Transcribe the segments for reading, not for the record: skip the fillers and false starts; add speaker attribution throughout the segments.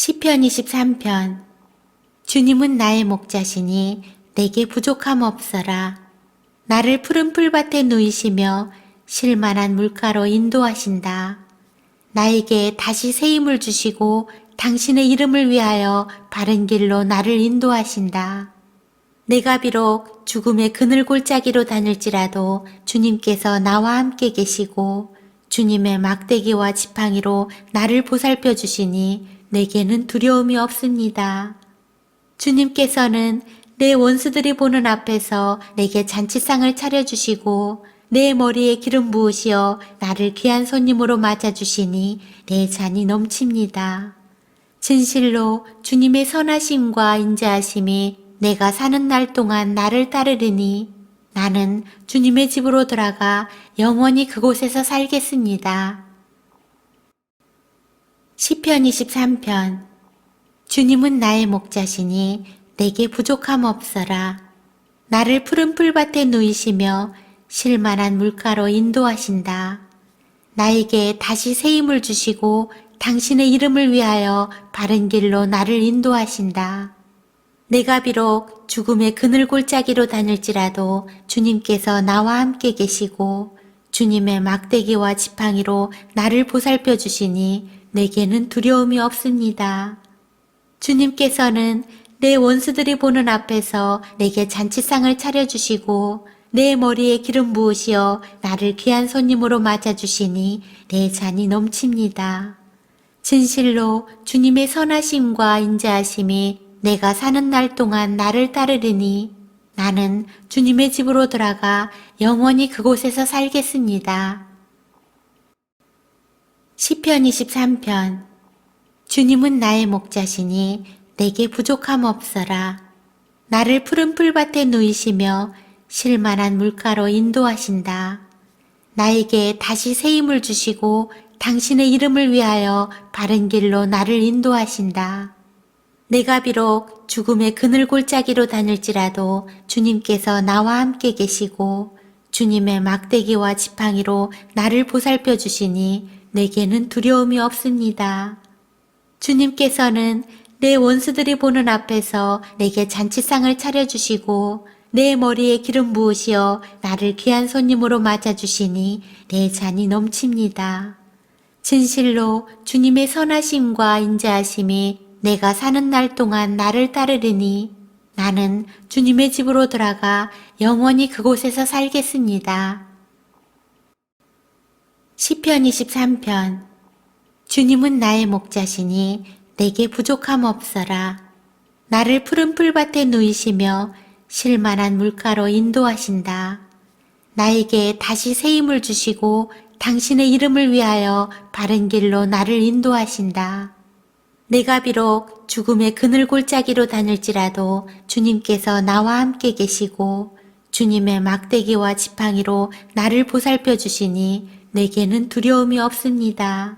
Speaker 1: 시편 23편. 주님은 나의 목자시니 내게 부족함 없어라. 나를 푸른 풀밭에 누이시며 쉴만한 물가로 인도하신다. 나에게 다시 새 힘을 주시고 당신의 이름을 위하여 바른 길로 나를 인도하신다. 내가 비록 죽음의 그늘 골짜기로 다닐지라도 주님께서 나와 함께 계시고 주님의 막대기와 지팡이로 나를 보살펴 주시니 내게는 두려움이 없습니다. 주님께서는 내 원수들이 보는 앞에서 내게 잔치상을 차려주시고 내 머리에 기름 부으시어 나를 귀한 손님으로 맞아주시니 내 잔이 넘칩니다. 진실로 주님의 선하심과 인자하심이 내가 사는 날 동안 나를 따르리니 나는 주님의 집으로 돌아가 영원히 그곳에서 살겠습니다. 시편 23편. 주님은 나의 목자시니 내게 부족함 없어라. 나를 푸른 풀밭에 누이시며 쉴만한 물가로 인도하신다. 나에게 다시 새 힘을 주시고 당신의 이름을 위하여 바른 길로 나를 인도하신다. 내가 비록 죽음의 그늘 골짜기로 다닐지라도 주님께서 나와 함께 계시고 주님의 막대기와 지팡이로 나를 보살펴 주시니 내게는 두려움이 없습니다. 주님께서는 내 원수들이 보는 앞에서 내게 잔치상을 차려주시고 내 머리에 기름 부으시어 나를 귀한 손님으로 맞아주시니 내 잔이 넘칩니다. 진실로 주님의 선하심과 인자하심이 내가 사는 날 동안 나를 따르리니 나는 주님의 집으로 돌아가 영원히 그곳에서 살겠습니다. 시편 23편. 주님은 나의 목자시니 내게 부족함 없어라. 나를 푸른 풀밭에 누이시며 쉴만한 물가로 인도하신다. 나에게 다시 새 힘을 주시고 당신의 이름을 위하여 바른 길로 나를 인도하신다. 내가 비록 죽음의 그늘 골짜기로 다닐지라도 주님께서 나와 함께 계시고 주님의 막대기와 지팡이로 나를 보살펴 주시니 내게는 두려움이 없습니다. 주님께서는 내 원수들이 보는 앞에서 내게 잔치상을 차려주시고 내 머리에 기름 부으시어 나를 귀한 손님으로 맞아주시니 내 잔이 넘칩니다. 진실로 주님의 선하심과 인자하심이 내가 사는 날 동안 나를 따르리니 나는 주님의 집으로 돌아가 영원히 그곳에서 살겠습니다. 시편 23편. 주님은 나의 목자시니 내게 부족함 없어라. 나를 푸른 풀밭에 누이시며 쉴만한 물가로 인도하신다. 나에게 다시 새 힘을 주시고 당신의 이름을 위하여 바른 길로 나를 인도하신다. 내가 비록 죽음의 그늘 골짜기로 다닐지라도 주님께서 나와 함께 계시고 주님의 막대기와 지팡이로 나를 보살펴 주시니 내게는 두려움이 없습니다.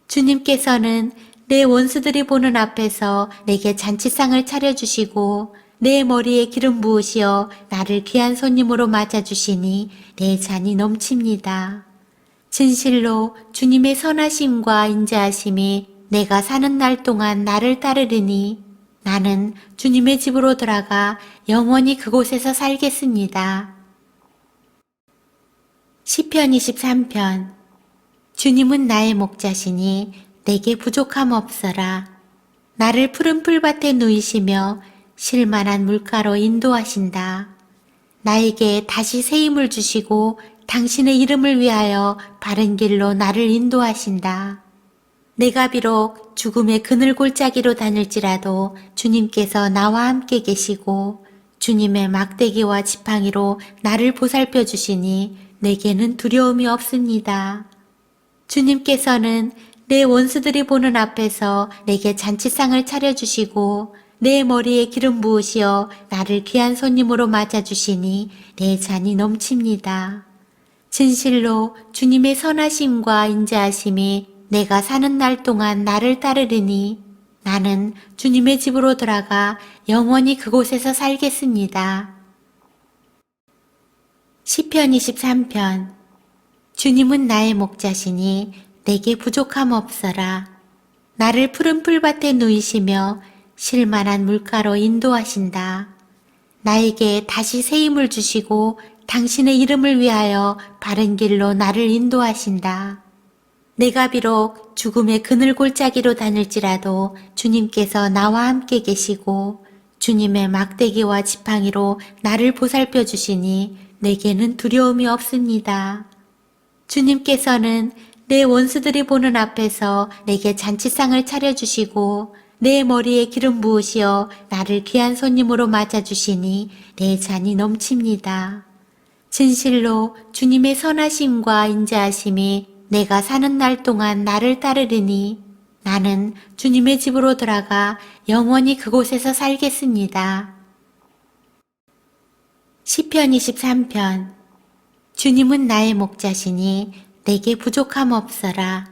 Speaker 1: 주님께서는 내 원수들이 보는 앞에서 내게 잔치상을 차려주시고 내 머리에 기름 부으시어 나를 귀한 손님으로 맞아주시니 내 잔이 넘칩니다. 진실로 주님의 선하심과 인자하심이 내가 사는 날 동안 나를 따르리니 나는 주님의 집으로 돌아가 영원히 그곳에서 살겠습니다. 시편 23편. 주님은 나의 목자시니 내게 부족함 없어라. 나를 푸른 풀밭에 누이시며 쉴만한 물가로 인도하신다. 나에게 다시 새 힘을 주시고 당신의 이름을 위하여 바른 길로 나를 인도하신다. 내가 비록 죽음의 그늘 골짜기로 다닐지라도 주님께서 나와 함께 계시고 주님의 막대기와 지팡이로 나를 보살펴 주시니 내게는 두려움이 없습니다. 주님께서는 내 원수들이 보는 앞에서 내게 잔치상을 차려주시고 내 머리에 기름 부으시어 나를 귀한 손님으로 맞아주시니 내 잔이 넘칩니다. 진실로 주님의 선하심과 인자하심이 내가 사는 날 동안 나를 따르리니 나는 주님의 집으로 돌아가 영원히 그곳에서 살겠습니다. 시편 23편. 주님은 나의 목자시니 내게 부족함 없어라. 나를 푸른 풀밭에 누이시며 쉴만한 물가로 인도하신다. 나에게 다시 새 힘을 주시고 당신의 이름을 위하여 바른 길로 나를 인도하신다. 내가 비록 죽음의 그늘 골짜기로 다닐지라도 주님께서 나와 함께 계시고 주님의 막대기와 지팡이로 나를 보살펴 주시니 내게는 두려움이 없습니다. 주님께서는 내 원수들이 보는 앞에서 내게 잔치상을 차려주시고 내 머리에 기름 부으시어 나를 귀한 손님으로 맞아주시니 내 잔이 넘칩니다. 진실로 주님의 선하심과 인자하심이 내가 사는 날 동안 나를 따르리니 나는 주님의 집으로 들어가 영원히 그곳에서 살겠습니다. 시편 23편. 주님은 나의 목자시니 내게 부족함 없어라.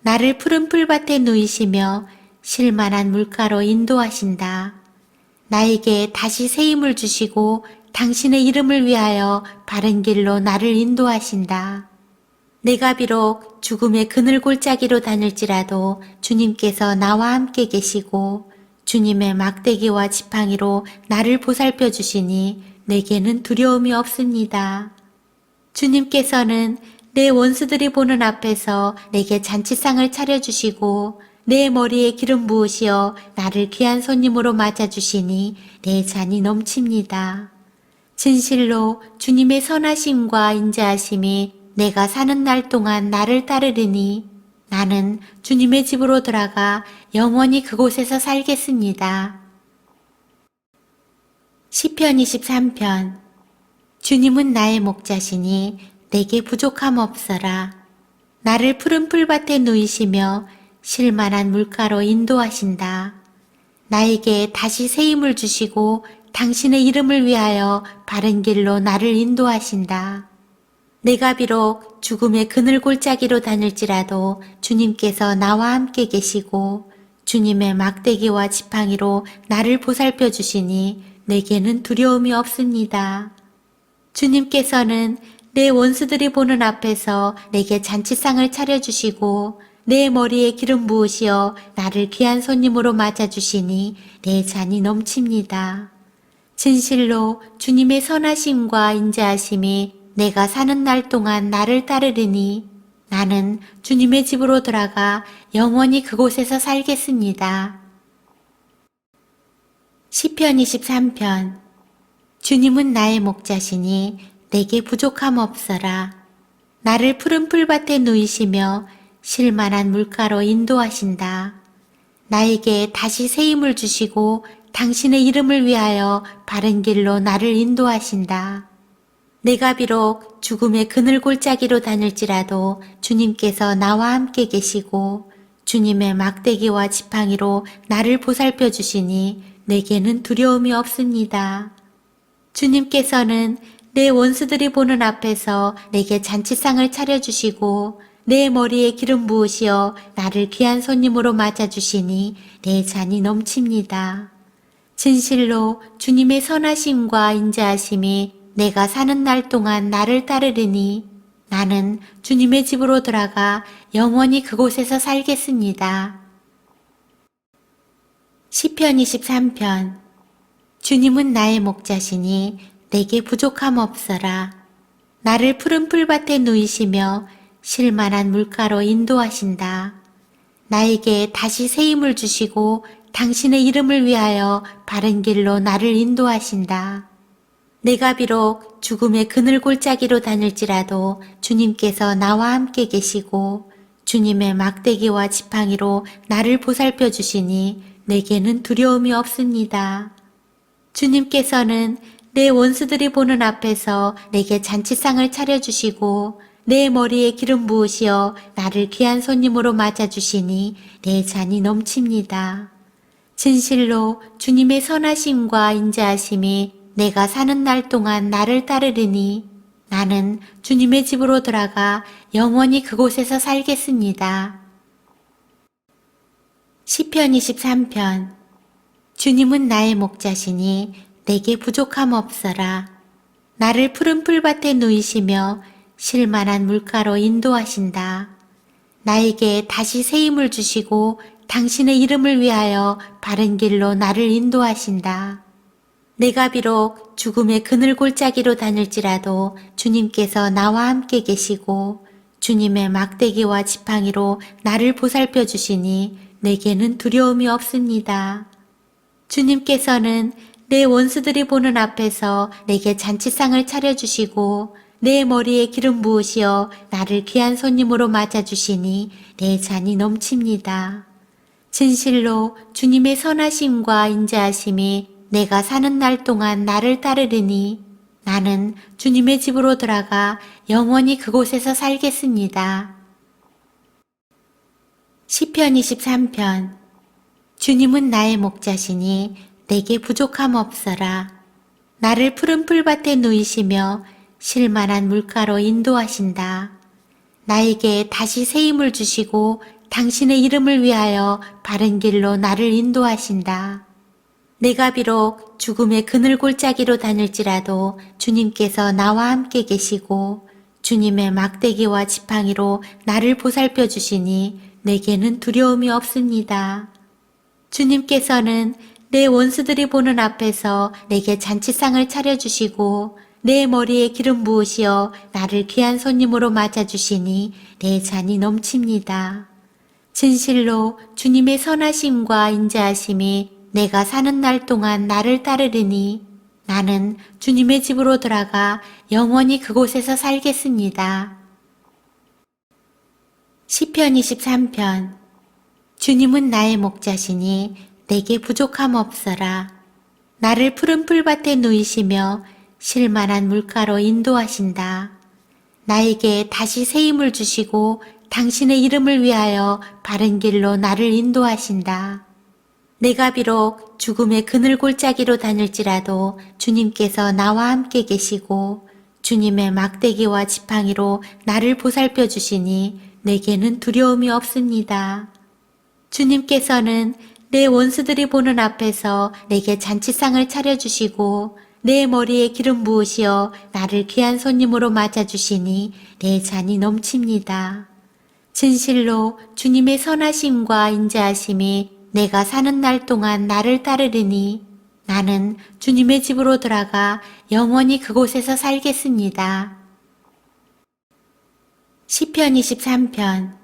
Speaker 1: 나를 푸른 풀밭에 누이시며 쉴만한 물가로 인도하신다. 나에게 다시 새 힘을 주시고 당신의 이름을 위하여 바른 길로 나를 인도하신다. 내가 비록 죽음의 그늘 골짜기로 다닐지라도 주님께서 나와 함께 계시고 주님의 막대기와 지팡이로 나를 보살펴 주시니 내게는 두려움이 없습니다. 주님께서는 내 원수들이 보는 앞에서 내게 잔치상을 차려주시고 내 머리에 기름 부으시어 나를 귀한 손님으로 맞아주시니 내 잔이 넘칩니다. 진실로 주님의 선하심과 인자하심이 내가 사는 날 동안 나를 따르리니 나는 주님의 집으로 들어가 영원히 그곳에서 살겠습니다. 시편 23편. 주님은 나의 목자시니 내게 부족함 없어라. 나를 푸른 풀밭에 누이시며 쉴만한 물가로 인도하신다. 나에게 다시 새 힘을 주시고 당신의 이름을 위하여 바른 길로 나를 인도하신다. 내가 비록 죽음의 그늘 골짜기로 다닐지라도 주님께서 나와 함께 계시고 주님의 막대기와 지팡이로 나를 보살펴 주시니 내게는 두려움이 없습니다. 주님께서는 내 원수들이 보는 앞에서 내게 잔치상을 차려주시고 내 머리에 기름 부으시어 나를 귀한 손님으로 맞아주시니 내 잔이 넘칩니다. 진실로 주님의 선하심과 인자하심이 내가 사는 날 동안 나를 따르리니 나는 주님의 집으로 들어가 영원히 그곳에서 살겠습니다. 시편 23편. 주님은 나의 목자시니 내게 부족함 없어라. 나를 푸른 풀밭에 누이시며 쉴만한 물가로 인도하신다. 나에게 다시 새 힘을 주시고 당신의 이름을 위하여 바른 길로 나를 인도하신다. 내가 비록 죽음의 그늘 골짜기로 다닐지라도 주님께서 나와 함께 계시고 주님의 막대기와 지팡이로 나를 보살펴 주시니 내게는 두려움이 없습니다. 주님께서는 내 원수들이 보는 앞에서 내게 잔치상을 차려주시고 내 머리에 기름 부으시어 나를 귀한 손님으로 맞아주시니 내 잔이 넘칩니다. 진실로 주님의 선하심과 인자하심이 내가 사는 날 동안 나를 따르리니 나는 주님의 집으로 들어가 영원히 그곳에서 살겠습니다. 시편 23편. 주님은 나의 목자시니 내게 부족함 없어라. 나를 푸른 풀밭에 누이시며 쉴만한 물가로 인도하신다. 나에게 다시 새 힘을 주시고 당신의 이름을 위하여 바른 길로 나를 인도하신다. 내가 비록 죽음의 그늘 골짜기로 다닐지라도 주님께서 나와 함께 계시고 주님의 막대기와 지팡이로 나를 보살펴 주시니 내게는 두려움이 없습니다. 주님께서는 내 원수들이 보는 앞에서 내게 잔치상을 차려주시고 내 머리에 기름 부으시어 나를 귀한 손님으로 맞아주시니 내 잔이 넘칩니다. 진실로 주님의 선하심과 인자하심이 내가 사는 날 동안 나를 따르리니 나는 주님의 집으로 들어가 영원히 그곳에서 살겠습니다. 시편 23편. 주님은 나의 목자시니 내게 부족함 없어라. 나를 푸른 풀밭에 누이시며 쉴만한 물가로 인도하신다. 나에게 다시 새 힘을 주시고 당신의 이름을 위하여 바른 길로 나를 인도하신다. 내가 비록 죽음의 그늘 골짜기로 다닐지라도 주님께서 나와 함께 계시고 주님의 막대기와 지팡이로 나를 보살펴 주시니 내게는 두려움이 없습니다. 주님께서는 내 원수들이 보는 앞에서 내게 잔치상을 차려주시고 내 머리에 기름 부으시어 나를 귀한 손님으로 맞아주시니 내 잔이 넘칩니다. 진실로 주님의 선하심과 인자하심이 내가 사는 날 동안 나를 따르리니 나는 주님의 집으로 들어가 영원히 그곳에서 살겠습니다. 시편 23편. 주님은 나의 목자시니 내게 부족함 없어라. 나를 푸른 풀밭에 누이시며 쉴만한 물가로 인도하신다. 나에게 다시 새 힘을 주시고 당신의 이름을 위하여 바른 길로 나를 인도하신다. 내가 비록 죽음의 그늘 골짜기로 다닐지라도 주님께서 나와 함께 계시고 주님의 막대기와 지팡이로 나를 보살펴 주시니 내게는 두려움이 없습니다. 주님께서는 내 원수들이 보는 앞에서 내게 잔치상을 차려주시고 내 머리에 기름 부으시어 나를 귀한 손님으로 맞아주시니 내 잔이 넘칩니다. 진실로 주님의 선하심과 인자하심이 내가 사는 날 동안 나를 따르리니 나는 주님의 집으로 들어가 영원히 그곳에서 살겠습니다. 시편 23편. 주님은 나의 목자시니 내게 부족함 없어라. 나를 푸른 풀밭에 누이시며 쉴만한 물가로 인도하신다. 나에게 다시 새 힘을 주시고 당신의 이름을 위하여 바른 길로 나를 인도하신다. 내가 비록 죽음의 그늘 골짜기로 다닐지라도 주님께서 나와 함께 계시고 주님의 막대기와 지팡이로 나를 보살펴 주시니 내게는 두려움이 없습니다. 주님께서는 내 원수들이 보는 앞에서 내게 잔치상을 차려주시고 내 머리에 기름 부으시어 나를 귀한 손님으로 맞아주시니 내 잔이 넘칩니다. 진실로 주님의 선하심과 인자하심이 내가 사는 날 동안 나를 따르리니 나는 주님의 집으로 들어가 영원히 그곳에서 살겠습니다. 시편 23편.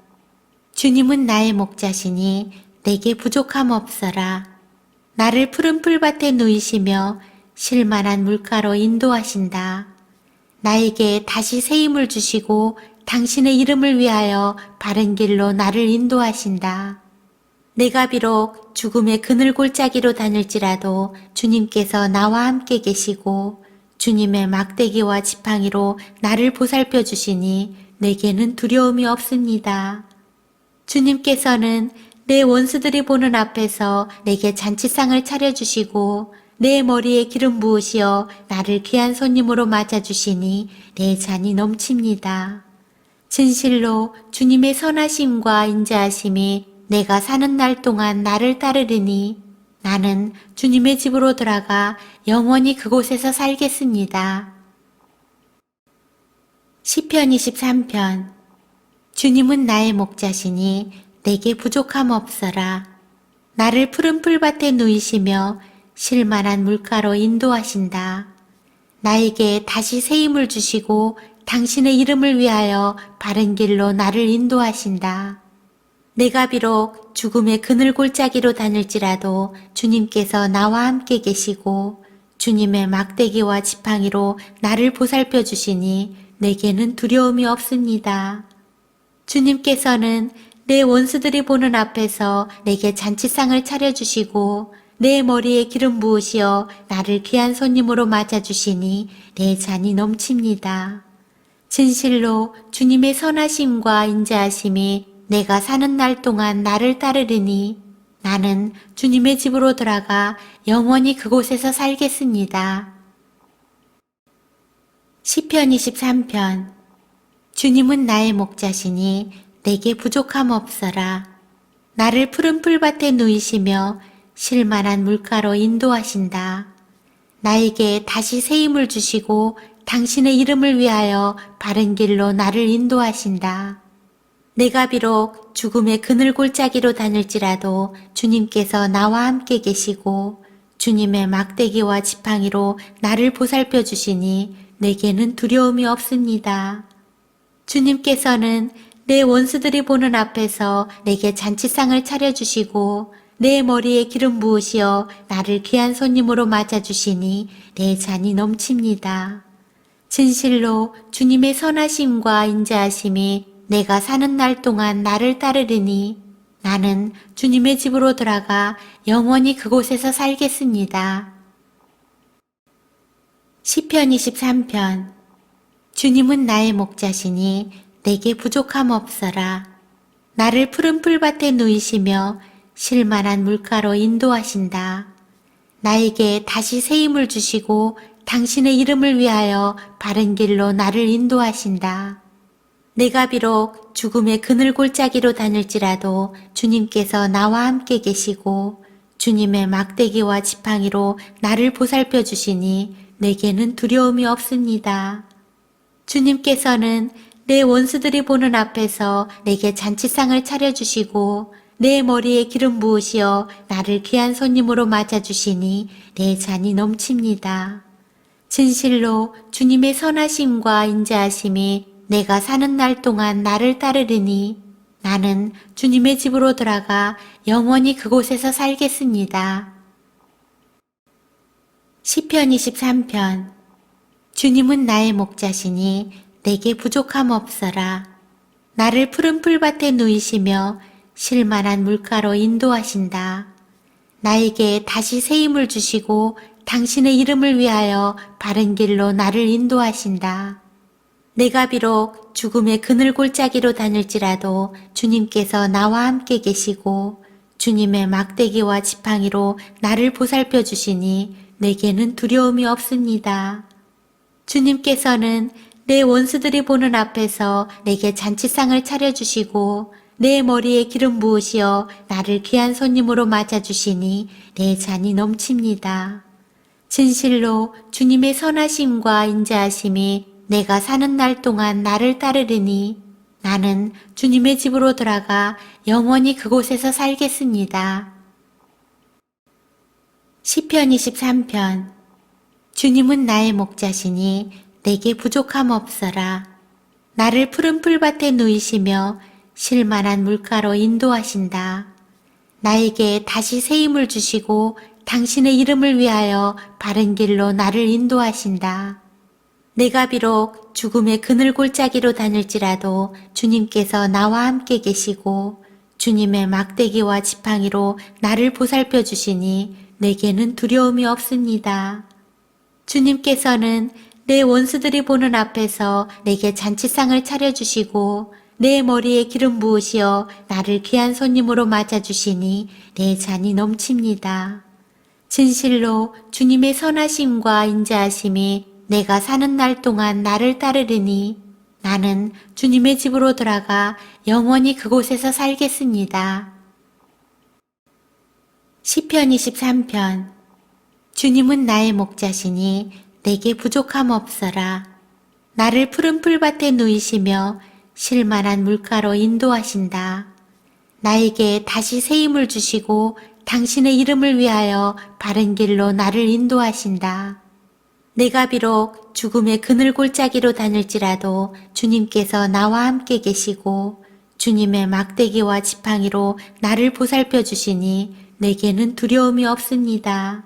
Speaker 1: 주님은 나의 목자시니 내게 부족함 없어라. 나를 푸른 풀밭에 누이시며 쉴만한 물가로 인도하신다. 나에게 다시 새 힘을 주시고 당신의 이름을 위하여 바른 길로 나를 인도하신다. 내가 비록 죽음의 그늘 골짜기로 다닐지라도 주님께서 나와 함께 계시고 주님의 막대기와 지팡이로 나를 보살펴 주시니 내게는 두려움이 없습니다. 주님께서는 내 원수들이 보는 앞에서 내게 잔치상을 차려주시고 내 머리에 기름 부으시어 나를 귀한 손님으로 맞아주시니 내 잔이 넘칩니다. 진실로 주님의 선하심과 인자하심이 내가 사는 날 동안 나를 따르리니 나는 주님의 집으로 들어가 영원히 그곳에서 살겠습니다. 시편 23편. 주님은 나의 목자시니 내게 부족함 없어라. 나를 푸른 풀밭에 누이시며 쉴만한 물가로 인도하신다. 나에게 다시 새 힘을 주시고 당신의 이름을 위하여 바른 길로 나를 인도하신다. 내가 비록 죽음의 그늘 골짜기로 다닐지라도 주님께서 나와 함께 계시고 주님의 막대기와 지팡이로 나를 보살펴 주시니 내게는 두려움이 없습니다. 주님께서는 내 원수들이 보는 앞에서 내게 잔치상을 차려주시고 내 머리에 기름 부으시어 나를 귀한 손님으로 맞아주시니 내 잔이 넘칩니다. 진실로 주님의 선하심과 인자하심이 내가 사는 날 동안 나를 따르리니 나는 주님의 집으로 들어가 영원히 그곳에서 살겠습니다. 시편 23편. 주님은 나의 목자시니 내게 부족함 없어라. 나를 푸른 풀밭에 누이시며 쉴만한 물가로 인도하신다. 나에게 다시 새 힘을 주시고 당신의 이름을 위하여 바른 길로 나를 인도하신다. 내가 비록 죽음의 그늘 골짜기로 다닐지라도 주님께서 나와 함께 계시고 주님의 막대기와 지팡이로 나를 보살펴 주시니 내게는 두려움이 없습니다. 주님께서는 내 원수들이 보는 앞에서 내게 잔치상을 차려주시고 내 머리에 기름 부으시어 나를 귀한 손님으로 맞아주시니 내 잔이 넘칩니다. 진실로 주님의 선하심과 인자하심이 내가 사는 날 동안 나를 따르리니 나는 주님의 집으로 들어가 영원히 그곳에서 살겠습니다. 시편 23편. 주님은 나의 목자시니 내게 부족함 없어라. 나를 푸른 풀밭에 누이시며 쉴만한 물가로 인도하신다. 나에게 다시 새 힘을 주시고 당신의 이름을 위하여 바른 길로 나를 인도하신다. 내가 비록 죽음의 그늘 골짜기로 다닐지라도 주님께서 나와 함께 계시고 주님의 막대기와 지팡이로 나를 보살펴 주시니 내게는 두려움이 없습니다. 주님께서는 내 원수들이 보는 앞에서 내게 잔치상을 차려주시고 내 머리에 기름 부으시어 나를 귀한 손님으로 맞아주시니 내 잔이 넘칩니다. 진실로 주님의 선하심과 인자하심이 내가 사는 날 동안 나를 따르리니 나는 주님의 집으로 들어가 영원히 그곳에서 살겠습니다. 시편 23편. 주님은 나의 목자시니 내게 부족함 없어라. 나를 푸른 풀밭에 누이시며 쉴만한 물가로 인도하신다. 나에게 다시 새 힘을 주시고 당신의 이름을 위하여 바른 길로 나를 인도하신다. 내가 비록 죽음의 그늘 골짜기로 다닐지라도 주님께서 나와 함께 계시고 주님의 막대기와 지팡이로 나를 보살펴 주시니 내게는 두려움이 없습니다. 주님께서는 내 원수들이 보는 앞에서 내게 잔치상을 차려주시고 내 머리에 기름 부으시어 나를 귀한 손님으로 맞아주시니 내 잔이 넘칩니다. 진실로 주님의 선하심과 인자하심이 내가 사는 날 동안 나를 따르리니 나는 주님의 집으로 들어가 영원히 그곳에서 살겠습니다. 시편 23편. 주님은 나의 목자시니 내게 부족함 없어라. 나를 푸른 풀밭에 누이시며 쉴만한 물가로 인도하신다. 나에게 다시 새 힘을 주시고 당신의 이름을 위하여 바른 길로 나를 인도하신다. 내가 비록 죽음의 그늘 골짜기로 다닐지라도 주님께서 나와 함께 계시고 주님의 막대기와 지팡이로 나를 보살펴 주시니 내게는 두려움이 없습니다. 주님께서는 내 원수들이 보는 앞에서 내게 잔치상을 차려주시고 내 머리에 기름 부으시어 나를 귀한 손님으로 맞아주시니 내 잔이 넘칩니다. 진실로 주님의 선하심과 인자하심이 내가 사는 날 동안 나를 따르리니 나는 주님의 집으로 들어가 영원히 그곳에서 살겠습니다. 시편 23편. 주님은 나의 목자시니 내게 부족함 없어라. 나를 푸른 풀밭에 누이시며 쉴만한 물가로 인도하신다. 나에게 다시 새 힘을 주시고 당신의 이름을 위하여 바른 길로 나를 인도하신다. 내가 비록 죽음의 그늘 골짜기로 다닐지라도 주님께서 나와 함께 계시고 주님의 막대기와 지팡이로 나를 보살펴 주시니 내게는 두려움이 없습니다.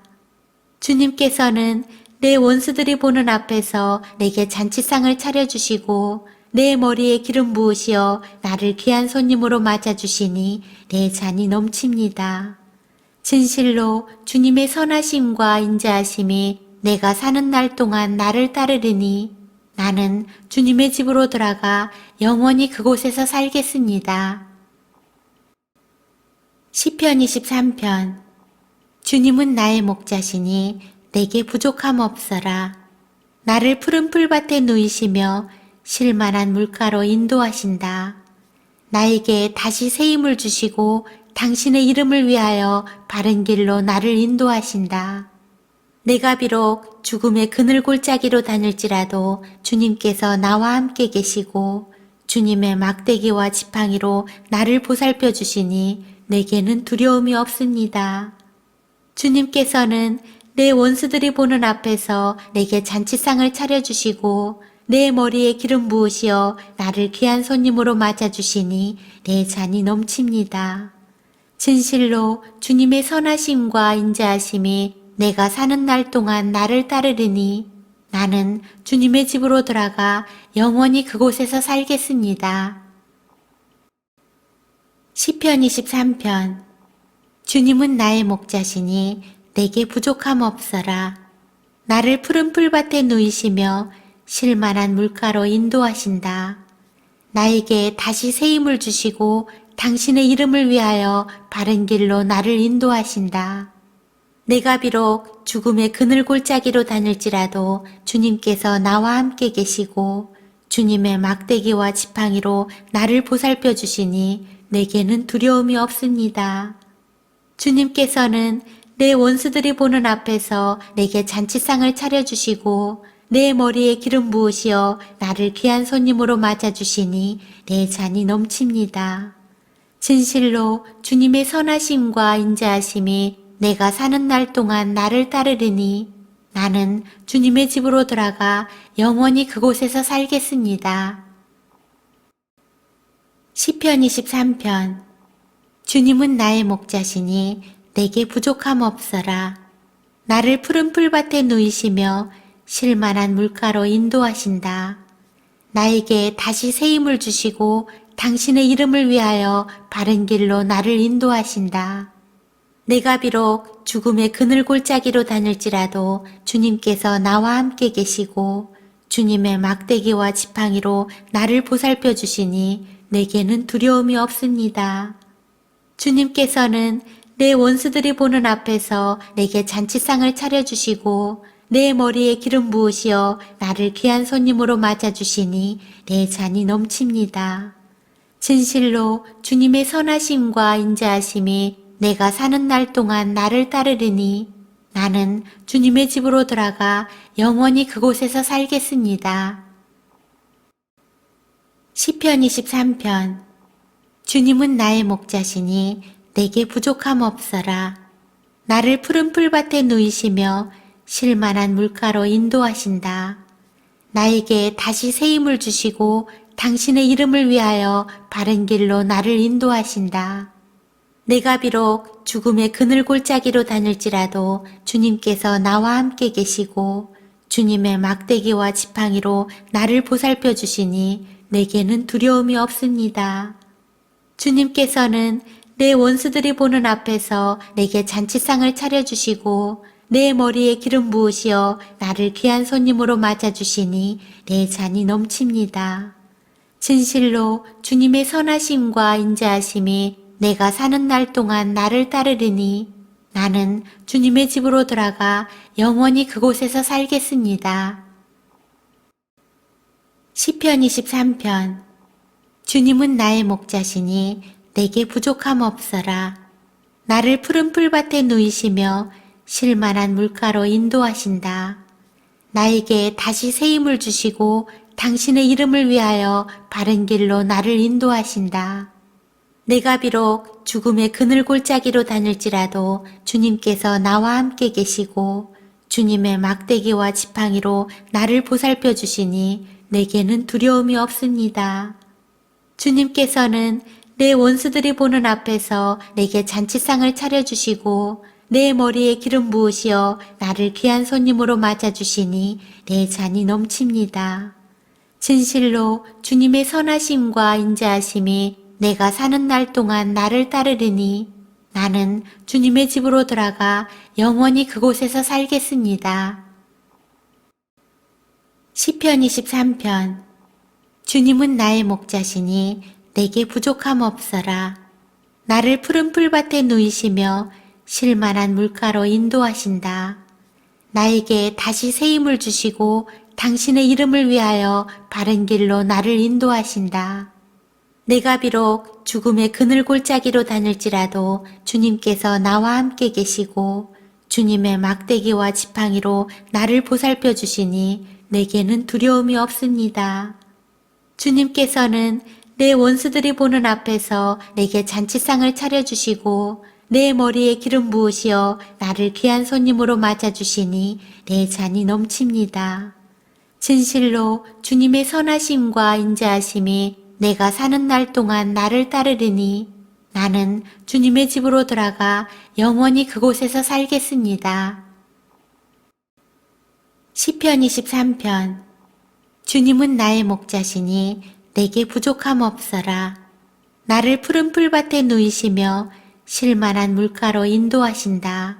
Speaker 1: 주님께서는 내 원수들이 보는 앞에서 내게 잔치상을 차려주시고 내 머리에 기름 부으시어 나를 귀한 손님으로 맞아주시니 내 잔이 넘칩니다. 진실로 주님의 선하심과 인자하심이 내가 사는 날 동안 나를 따르리니 나는 주님의 집으로 들어가 영원히 그곳에서 살겠습니다. 시편 23편. 주님은 나의 목자시니 내게 부족함 없어라. 나를 푸른 풀밭에 누이시며 쉴만한 물가로 인도하신다. 나에게 다시 새 힘을 주시고 당신의 이름을 위하여 바른 길로 나를 인도하신다. 내가 비록 죽음의 그늘 골짜기로 다닐지라도 주님께서 나와 함께 계시고 주님의 막대기와 지팡이로 나를 보살펴 주시니 내게는 두려움이 없습니다. 주님께서는 내 원수들이 보는 앞에서 내게 잔치상을 차려주시고 내 머리에 기름 부으시어 나를 귀한 손님으로 맞아주시니 내 잔이 넘칩니다. 진실로 주님의 선하심과 인자하심이 내가 사는 날 동안 나를 따르리니 나는 주님의 집으로 들어가 영원히 그곳에서 살겠습니다. 시편 23편. 주님은 나의 목자시니 내게 부족함 없어라. 나를 푸른 풀밭에 누이시며 쉴만한 물가로 인도하신다. 나에게 다시 새 힘을 주시고 당신의 이름을 위하여 바른 길로 나를 인도하신다. 내가 비록 죽음의 그늘 골짜기로 다닐지라도 주님께서 나와 함께 계시고 주님의 막대기와 지팡이로 나를 보살펴 주시니 내게는 두려움이 없습니다. 주님께서는 내 원수들이 보는 앞에서 내게 잔치상을 차려주시고 내 머리에 기름 부으시어 나를 귀한 손님으로 맞아주시니 내 잔이 넘칩니다. 진실로 주님의 선하심과 인자하심이 내가 사는 날 동안 나를 따르리니 나는 주님의 집으로 들어가 영원히 그곳에서 살겠습니다. 시편 23편. 주님은 나의 목자시니 내게 부족함 없어라. 나를 푸른 풀밭에 누이시며 쉴만한 물가로 인도하신다. 나에게 다시 새 힘을 주시고 당신의 이름을 위하여 바른 길로 나를 인도하신다. 내가 비록 죽음의 그늘 골짜기로 다닐지라도 주님께서 나와 함께 계시고 주님의 막대기와 지팡이로 나를 보살펴 주시니 내게는 두려움이 없습니다. 주님께서는 내 원수들이 보는 앞에서 내게 잔치상을 차려주시고 내 머리에 기름 부으시어 나를 귀한 손님으로 맞아주시니 내 잔이 넘칩니다. 진실로 주님의 선하심과 인자하심이 내가 사는 날 동안 나를 따르리니 나는 주님의 집으로 들어가 영원히 그곳에서 살겠습니다. 시편 23편. 주님은 나의 목자시니 내게 부족함 없어라. 나를 푸른 풀밭에 누이시며 쉴만한 물가로 인도하신다. 나에게 다시 새 힘을 주시고 당신의 이름을 위하여 바른 길로 나를 인도하신다. 내가 비록 죽음의 그늘 골짜기로 다닐지라도 주님께서 나와 함께 계시고 주님의 막대기와 지팡이로 나를 보살펴 주시니 내게는 두려움이 없습니다. 주님께서는 내 원수들이 보는 앞에서 내게 잔치상을 차려주시고 내 머리에 기름 부으시어 나를 귀한 손님으로 맞아주시니 내 잔이 넘칩니다. 진실로 주님의 선하심과 인자하심이 내가 사는 날 동안 나를 따르리니 나는 주님의 집으로 들어가 영원히 그곳에서 살겠습니다. 시편 23편. 주님은 나의 목자시니 내게 부족함 없어라. 나를 푸른 풀밭에 누이시며 쉴만한 물가로 인도하신다. 나에게 다시 새 힘을 주시고 당신의 이름을 위하여 바른 길로 나를 인도하신다. 내가 비록 죽음의 그늘 골짜기로 다닐지라도 주님께서 나와 함께 계시고 주님의 막대기와 지팡이로 나를 보살펴 주시니 내게는 두려움이 없습니다. 주님께서는 내 원수들이 보는 앞에서 내게 잔치상을 차려주시고 내 머리에 기름 부으시어 나를 귀한 손님으로 맞아주시니 내 잔이 넘칩니다. 진실로 주님의 선하심과 인자하심이 내가 사는 날 동안 나를 따르리니 나는 주님의 집으로 들어가 영원히 그곳에서 살겠습니다. 시편 23편. 주님은 나의 목자시니 내게 부족함 없어라. 나를 푸른 풀밭에 누이시며 쉴만한 물가로 인도하신다. 나에게 다시 새 힘을 주시고 당신의 이름을 위하여 바른 길로 나를 인도하신다. 내가 비록 죽음의 그늘 골짜기로 다닐지라도 주님께서 나와 함께 계시고 주님의 막대기와 지팡이로 나를 보살펴 주시니 내게는 두려움이 없습니다. 주님께서는 내 원수들이 보는 앞에서 내게 잔치상을 차려주시고 내 머리에 기름 부으시어 나를 귀한 손님으로 맞아주시니 내 잔이 넘칩니다. 진실로 주님의 선하심과 인자하심이 내가 사는 날 동안 나를 따르리니 나는 주님의 집으로 들어가 영원히 그곳에서 살겠습니다. 시편 23편. 주님은 나의 목자시니 내게 부족함 없어라. 나를 푸른 풀밭에 누이시며 쉴만한 물가로 인도하신다.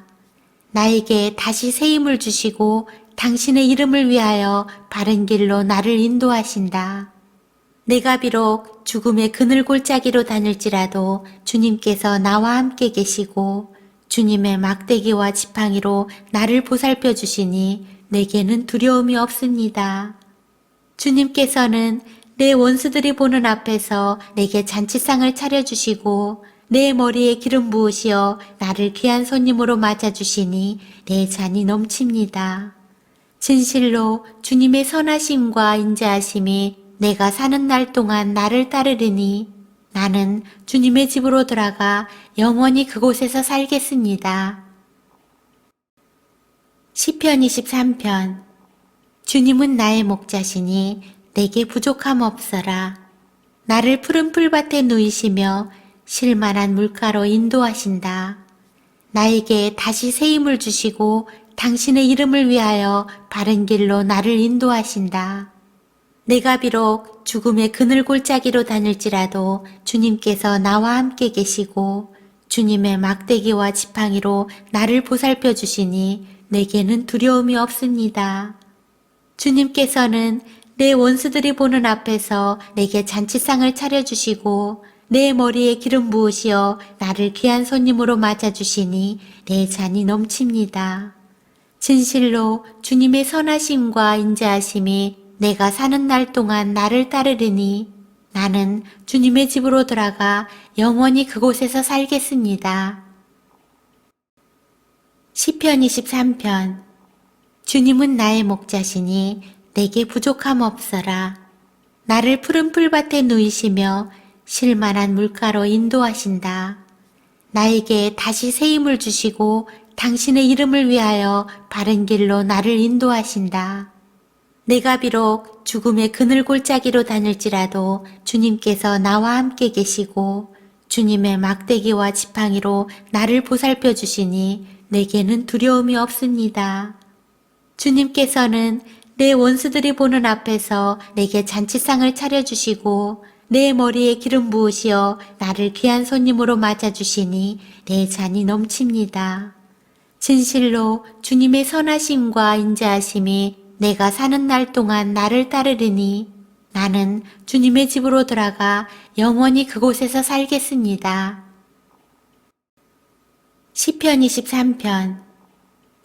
Speaker 1: 나에게 다시 새 힘을 주시고 당신의 이름을 위하여 바른 길로 나를 인도하신다. 내가 비록 죽음의 그늘 골짜기로 다닐지라도 주님께서 나와 함께 계시고 주님의 막대기와 지팡이로 나를 보살펴 주시니 내게는 두려움이 없습니다. 주님께서는 내 원수들이 보는 앞에서 내게 잔치상을 차려주시고 내 머리에 기름 부으시어 나를 귀한 손님으로 맞아주시니 내 잔이 넘칩니다. 진실로 주님의 선하심과 인자하심이 내가 사는 날 동안 나를 따르리니 나는 주님의 집으로 들어가 영원히 그곳에서 살겠습니다. 시편 23편. 주님은 나의 목자시니 내게 부족함 없어라. 나를 푸른 풀밭에 누이시며 쉴만한 물가로 인도하신다. 나에게 다시 새 힘을 주시고 당신의 이름을 위하여 바른 길로 나를 인도하신다. 내가 비록 죽음의 그늘 골짜기로 다닐지라도 주님께서 나와 함께 계시고 주님의 막대기와 지팡이로 나를 보살펴 주시니 내게는 두려움이 없습니다. 주님께서는 내 원수들이 보는 앞에서 내게 잔치상을 차려주시고 내 머리에 기름 부으시어 나를 귀한 손님으로 맞아주시니 내 잔이 넘칩니다. 진실로 주님의 선하심과 인자하심이 내가 사는 날 동안 나를 따르리니 나는 주님의 집으로 들어가 영원히 그곳에서 살겠습니다. 시편 23편. 주님은 나의 목자시니 내게 부족함 없어라. 나를 푸른 풀밭에 누이시며 쉴만한 물가로 인도하신다. 나에게 다시 새 힘을 주시고 당신의 이름을 위하여 바른 길로 나를 인도하신다. 내가 비록 죽음의 그늘 골짜기로 다닐지라도 주님께서 나와 함께 계시고 주님의 막대기와 지팡이로 나를 보살펴 주시니 내게는 두려움이 없습니다. 주님께서는 내 원수들이 보는 앞에서 내게 잔치상을 차려주시고 내 머리에 기름 부으시어 나를 귀한 손님으로 맞아주시니 내 잔이 넘칩니다. 진실로 주님의 선하심과 인자하심이 내가 사는 날 동안 나를 따르리니 나는 주님의 집으로 들어가 영원히 그곳에서 살겠습니다. 시편 23편.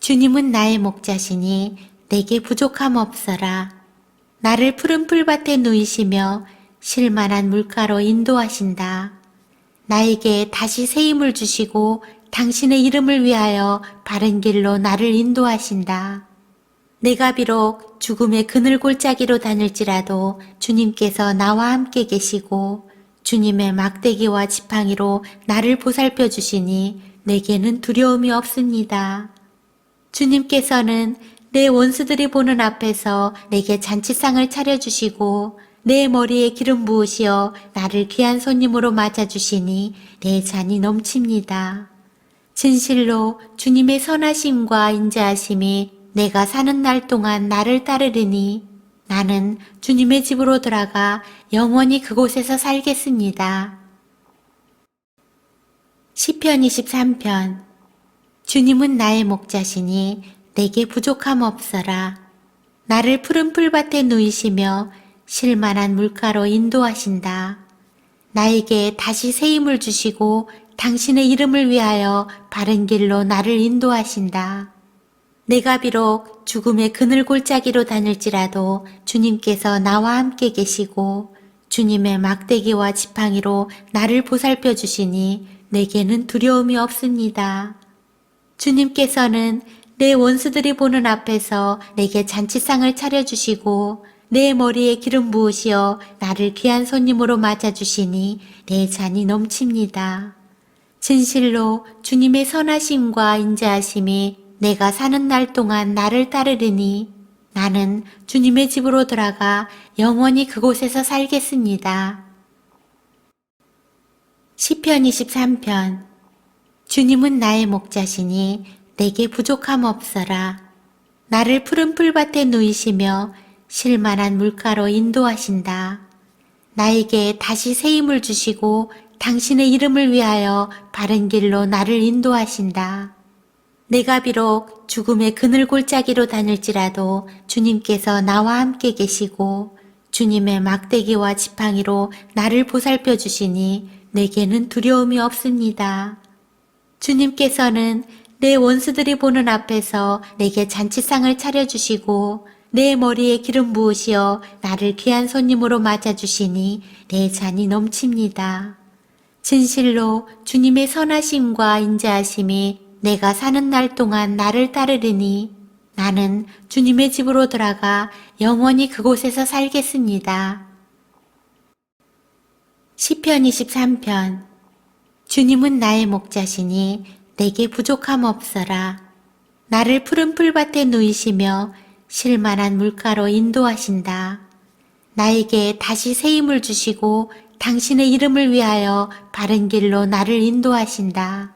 Speaker 1: 주님은 나의 목자시니 내게 부족함 없어라. 나를 푸른 풀밭에 누이시며 쉴만한 물가로 인도하신다. 나에게 다시 새 힘을 주시고 당신의 이름을 위하여 바른 길로 나를 인도하신다. 내가 비록 죽음의 그늘 골짜기로 다닐지라도 주님께서 나와 함께 계시고 주님의 막대기와 지팡이로 나를 보살펴 주시니 내게는 두려움이 없습니다. 주님께서는 내 원수들이 보는 앞에서 내게 잔치상을 차려주시고 내 머리에 기름 부으시어 나를 귀한 손님으로 맞아주시니 내 잔이 넘칩니다. 진실로 주님의 선하심과 인자하심이 내가 사는 날 동안 나를 따르리니 나는 주님의 집으로 들어가 영원히 그곳에서 살겠습니다. 시편 23편. 주님은 나의 목자시니 내게 부족함 없어라. 나를 푸른 풀밭에 누이시며 쉴만한 물가로 인도하신다. 나에게 다시 새 힘을 주시고 당신의 이름을 위하여 바른 길로 나를 인도하신다. 내가 비록 죽음의 그늘 골짜기로 다닐지라도 주님께서 나와 함께 계시고 주님의 막대기와 지팡이로 나를 보살펴 주시니 내게는 두려움이 없습니다. 주님께서는 내 원수들이 보는 앞에서 내게 잔치상을 차려주시고 내 머리에 기름 부으시어 나를 귀한 손님으로 맞아주시니 내 잔이 넘칩니다. 진실로 주님의 선하심과 인자하심이 내가 사는 날 동안 나를 따르리니 나는 주님의 집으로 들어가 영원히 그곳에서 살겠습니다. 시편 23편. 주님은 나의 목자시니 내게 부족함 없어라. 나를 푸른 풀밭에 누이시며 쉴만한 물가로 인도하신다. 나에게 다시 새 힘을 주시고 당신의 이름을 위하여 바른 길로 나를 인도하신다. 내가 비록 죽음의 그늘 골짜기로 다닐지라도 주님께서 나와 함께 계시고 주님의 막대기와 지팡이로 나를 보살펴 주시니 내게는 두려움이 없습니다. 주님께서는 내 원수들이 보는 앞에서 내게 잔치상을 차려주시고 내 머리에 기름 부으시어 나를 귀한 손님으로 맞아주시니 내 잔이 넘칩니다. 진실로 주님의 선하심과 인자하심이 내가 사는 날 동안 나를 따르리니 나는 주님의 집으로 들어가 영원히 그곳에서 살겠습니다. 시편 23편. 주님은 나의 목자시니 내게 부족함 없어라. 나를 푸른 풀밭에 누이시며 쉴만한 물가로 인도하신다. 나에게 다시 새 힘을 주시고 당신의 이름을 위하여 바른 길로 나를 인도하신다.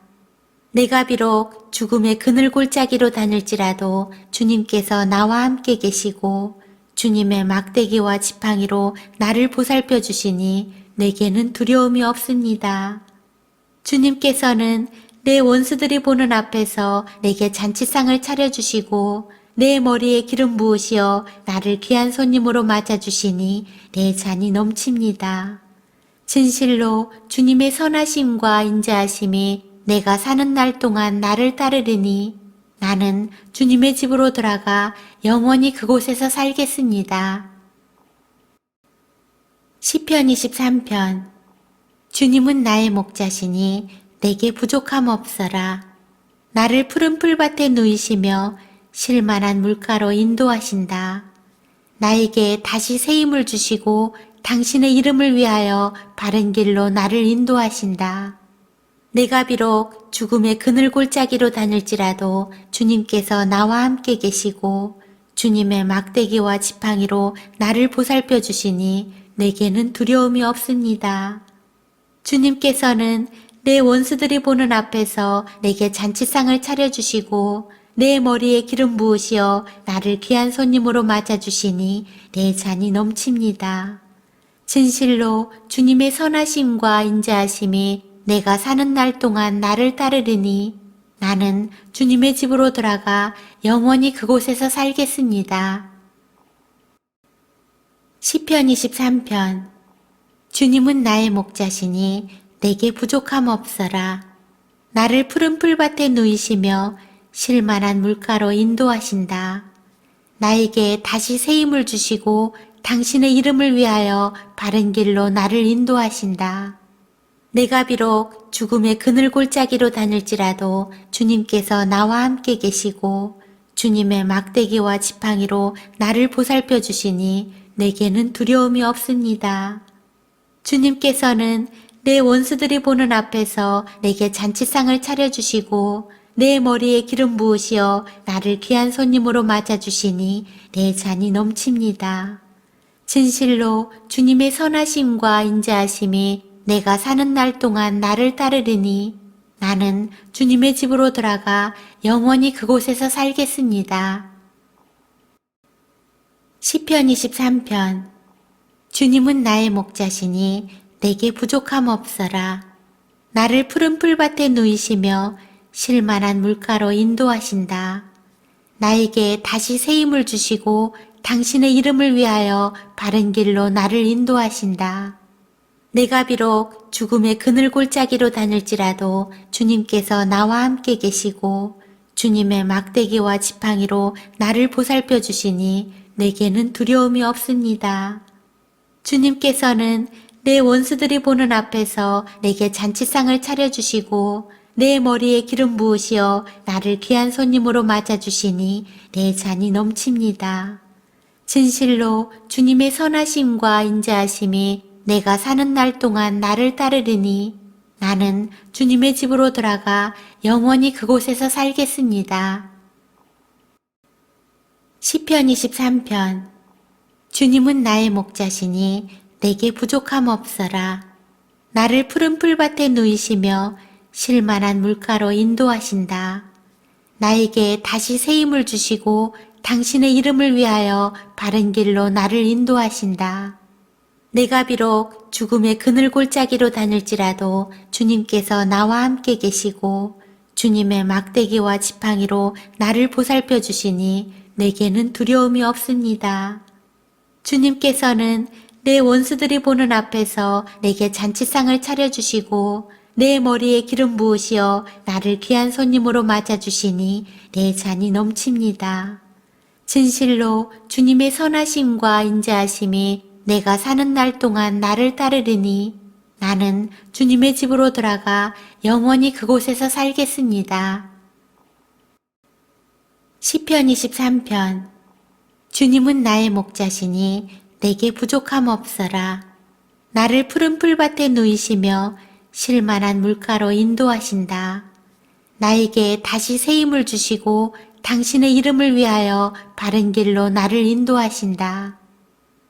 Speaker 1: 내가 비록 죽음의 그늘 골짜기로 다닐지라도 주님께서 나와 함께 계시고 주님의 막대기와 지팡이로 나를 보살펴 주시니 내게는 두려움이 없습니다. 주님께서는 내 원수들이 보는 앞에서 내게 잔치상을 차려주시고 내 머리에 기름 부으시어 나를 귀한 손님으로 맞아주시니 내 잔이 넘칩니다. 진실로 주님의 선하심과 인자하심이 내가 사는 날 동안 나를 따르리니 나는 주님의 집으로 들어가 영원히 그곳에서 살겠습니다. 시편 23편. 주님은 나의 목자시니 내게 부족함 없어라. 나를 푸른 풀밭에 누이시며 쉴만한 물가로 인도하신다. 나에게 다시 새 힘을 주시고 당신의 이름을 위하여 바른 길로 나를 인도하신다. 내가 비록 죽음의 그늘 골짜기로 다닐지라도 주님께서 나와 함께 계시고 주님의 막대기와 지팡이로 나를 보살펴 주시니 내게는 두려움이 없습니다. 주님께서는 내 원수들이 보는 앞에서 내게 잔치상을 차려주시고 내 머리에 기름 부으시어 나를 귀한 손님으로 맞아주시니 내 잔이 넘칩니다. 진실로 주님의 선하심과 인자하심이 내가 사는 날 동안 나를 따르리니 나는 주님의 집으로 들어가 영원히 그곳에서 살겠습니다. 시편 23편. 주님은 나의 목자시니 내게 부족함 없어라. 나를 푸른 풀밭에 누이시며 쉴만한 물가로 인도하신다. 나에게 다시 새 힘을 주시고 당신의 이름을 위하여 바른 길로 나를 인도하신다. 내가 비록 죽음의 그늘 골짜기로 다닐지라도 주님께서 나와 함께 계시고 주님의 막대기와 지팡이로 나를 보살펴 주시니 내게는 두려움이 없습니다. 주님께서는 내 원수들이 보는 앞에서 내게 잔치상을 차려주시고 내 머리에 기름 부으시어 나를 귀한 손님으로 맞아주시니 내 잔이 넘칩니다. 진실로 주님의 선하심과 인자하심이 내가 사는 날 동안 나를 따르리니 나는 주님의 집으로 들어가 영원히 그곳에서 살겠습니다. 시편 23편. 주님은 나의 목자시니 내게 부족함 없어라. 나를 푸른 풀밭에 누이시며 쉴만한 물가로 인도하신다. 나에게 다시 새 힘을 주시고 당신의 이름을 위하여 바른 길로 나를 인도하신다. 내가 비록 죽음의 그늘 골짜기로 다닐지라도 주님께서 나와 함께 계시고 주님의 막대기와 지팡이로 나를 보살펴 주시니 내게는 두려움이 없습니다. 주님께서는 내 원수들이 보는 앞에서 내게 잔치상을 차려주시고 내 머리에 기름 부으시어 나를 귀한 손님으로 맞아주시니 내 잔이 넘칩니다. 진실로 주님의 선하심과 인자하심이 내가 사는 날 동안 나를 따르리니 나는 주님의 집으로 들어가 영원히 그곳에서 살겠습니다. 시편 23편. 주님은 나의 목자시니 내게 부족함 없어라. 나를 푸른 풀밭에 누이시며 쉴만한 물가로 인도하신다. 나에게 다시 새 힘을 주시고 당신의 이름을 위하여 바른 길로 나를 인도하신다. 내가 비록 죽음의 그늘 골짜기로 다닐지라도 주님께서 나와 함께 계시고 주님의 막대기와 지팡이로 나를 보살펴 주시니 내게는 두려움이 없습니다. 주님께서는 내 원수들이 보는 앞에서 내게 잔치상을 차려주시고 내 머리에 기름 부으시어 나를 귀한 손님으로 맞아주시니 내 잔이 넘칩니다. 진실로 주님의 선하심과 인자하심이 내가 사는 날 동안 나를 따르리니 나는 주님의 집으로 들어가 영원히 그곳에서 살겠습니다. 시편 23편. 주님은 나의 목자시니 내게 부족함 없어라. 나를 푸른 풀밭에 누이시며 쉴만한 물가로 인도하신다. 나에게 다시 새 힘을 주시고 당신의 이름을 위하여 바른 길로 나를 인도하신다.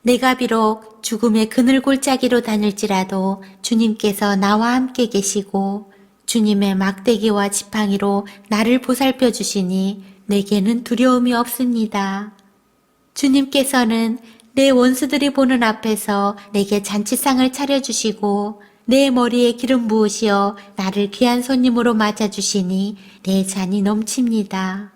Speaker 1: 내가 비록 죽음의 그늘 골짜기로 다닐지라도 주님께서 나와 함께 계시고 주님의 막대기와 지팡이로 나를 보살펴 주시니 내게는 두려움이 없습니다. 주님께서는 내 원수들이 보는 앞에서 내게 잔치상을 차려주시고 내 머리에 기름 부으시어 나를 귀한 손님으로 맞아주시니 내 잔이 넘칩니다.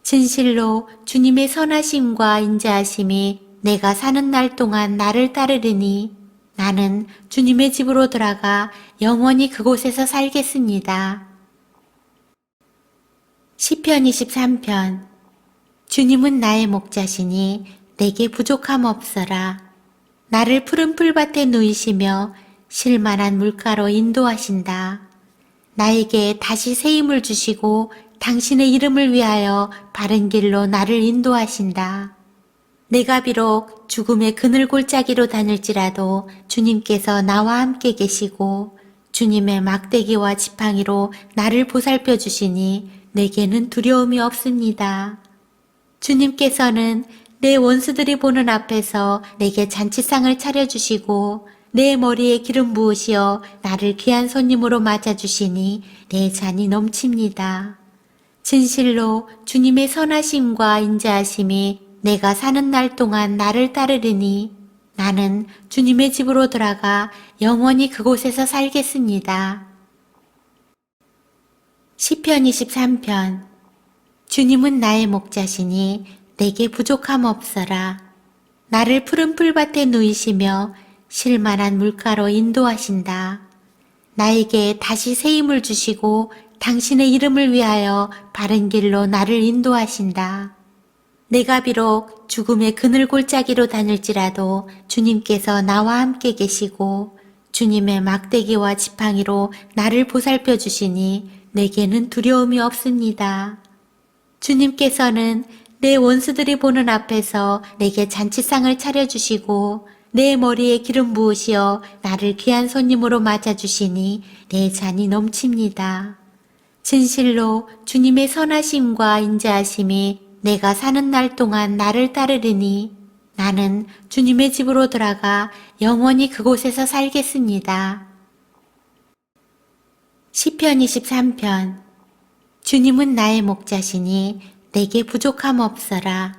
Speaker 1: 진실로 주님의 선하심과 인자하심이 내가 사는 날 동안 나를 따르리니 나는 주님의 집으로 들어가 영원히 그곳에서 살겠습니다. 시편 23편. 주님은 나의 목자시니 내게 부족함 없어라. 나를 푸른 풀밭에 누이시며 쉴만한 물가로 인도하신다. 나에게 다시 새 힘을 주시고 당신의 이름을 위하여 바른 길로 나를 인도하신다. 내가 비록 죽음의 그늘 골짜기로 다닐지라도 주님께서 나와 함께 계시고 주님의 막대기와 지팡이로 나를 보살펴 주시니 내게는 두려움이 없습니다. 주님께서는 내 원수들이 보는 앞에서 내게 잔치상을 차려주시고 내 머리에 기름 부으시어 나를 귀한 손님으로 맞아주시니 내 잔이 넘칩니다. 진실로 주님의 선하심과 인자하심이 내가 사는 날 동안 나를 따르리니 나는 주님의 집으로 들어가 영원히 그곳에서 살겠습니다. 시편 23편. 주님은 나의 목자시니 내게 부족함 없어라. 나를 푸른 풀밭에 누이시며 쉴만한 물가로 인도하신다. 나에게 다시 새 힘을 주시고 당신의 이름을 위하여 바른 길로 나를 인도하신다. 내가 비록 죽음의 그늘 골짜기로 다닐지라도 주님께서 나와 함께 계시고 주님의 막대기와 지팡이로 나를 보살펴 주시니 내게는 두려움이 없습니다. 주님께서는 내 원수들이 보는 앞에서 내게 잔치상을 차려주시고 내 머리에 기름 부으시어 나를 귀한 손님으로 맞아주시니 내 잔이 넘칩니다. 진실로 주님의 선하심과 인자하심이 내가 사는 날 동안 나를 따르리니 나는 주님의 집으로 들어가 영원히 그곳에서 살겠습니다. 시편 23편. 주님은 나의 목자시니 내게 부족함 없어라.